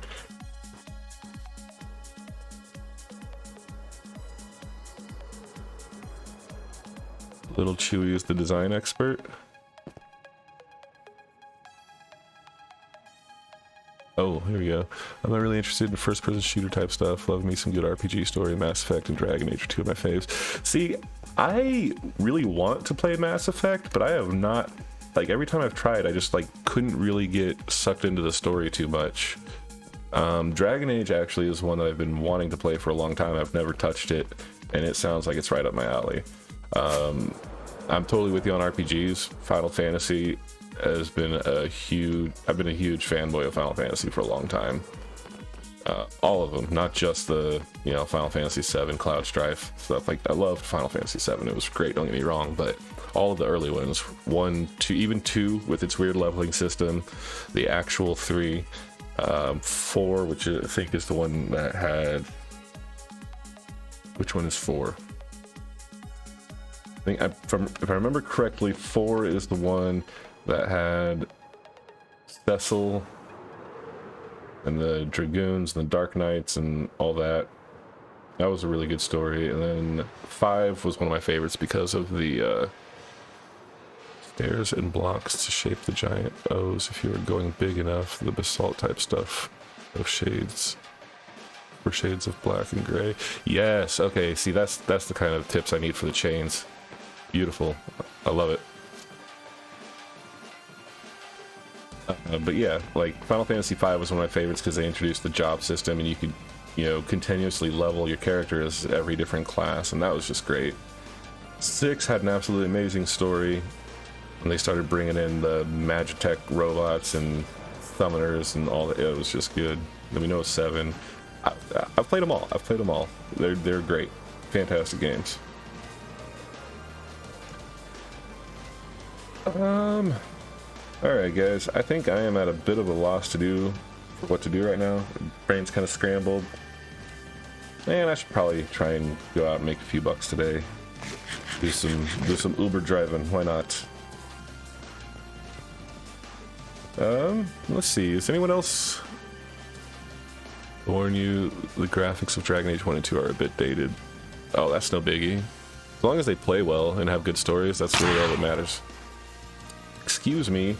Little Chewy is the design expert. Oh, here we go. I'm not really interested in first-person shooter type stuff. Love me some good RPG story. Mass Effect and Dragon Age are two of my faves. See, I really want to play Mass Effect, but I have not. Like, every time I've tried, I just like couldn't really get sucked into the story too much. Dragon Age actually is one that I've been wanting to play for a long time. I've never touched it, and it sounds like it's right up my alley. I'm totally with you on RPGs. Final Fantasy has been I've been a huge fanboy of Final Fantasy for a long time. All of them, not just the, you know, Final Fantasy 7 Cloud Strife stuff. Like, I loved Final Fantasy 7. It was great, don't get me wrong, but all of the early ones, 1, 2, even 2 with its weird leveling system, the actual 3, 4, which I think is the one that had, which one is 4? I think if I remember correctly, 4 is the one that had Cecil and the Dragoons and the Dark Knights and all that. That was a really good story. And then 5 was one of my favorites because of the stairs and blocks to shape the giant O's if you were going big enough. The basalt type stuff of shades. For shades of black and gray. Yes, okay, see, that's the kind of tips I need for the chains. Beautiful. I love it. But yeah, like Final Fantasy V was one of my favorites because they introduced the job system and you could, you know, continuously level your character as every different class, and that was just great. 6 had an absolutely amazing story when they started bringing in the Magitech robots and summoners and all that. It was just good. Then we know 7. I've played them all. I've played them all. They're great. Fantastic games. Alright guys, I think I am at a bit of a loss to do what to do right now. Brain's kind of scrambled. And I should probably try and go out and make a few bucks today. Do some Uber driving, why not? Let's see, is anyone else warn you the graphics of Dragon Age 1 and 2 are a bit dated? Oh, that's no biggie. As long as they play well and have good stories, that's really all that matters. Excuse me,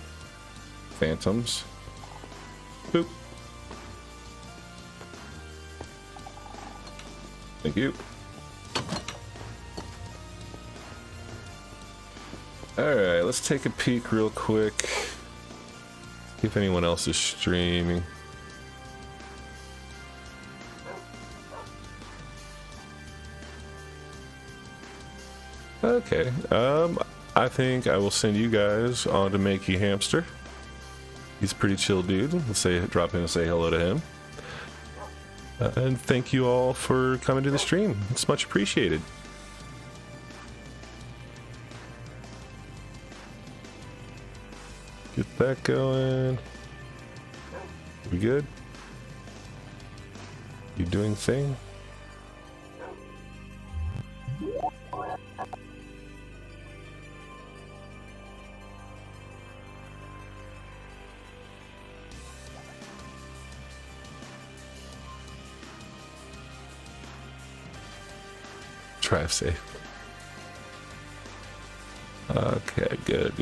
phantoms. Boop. Thank you. Alright, let's take a peek real quick. See if anyone else is streaming. Okay, I think I will send you guys on to Makey Hamster. He's a pretty chill dude. Let's drop in and say hello to him. And thank you all for coming to the stream. It's much appreciated. Get that going. We good? You doing thing? Drive safe. Okay, good.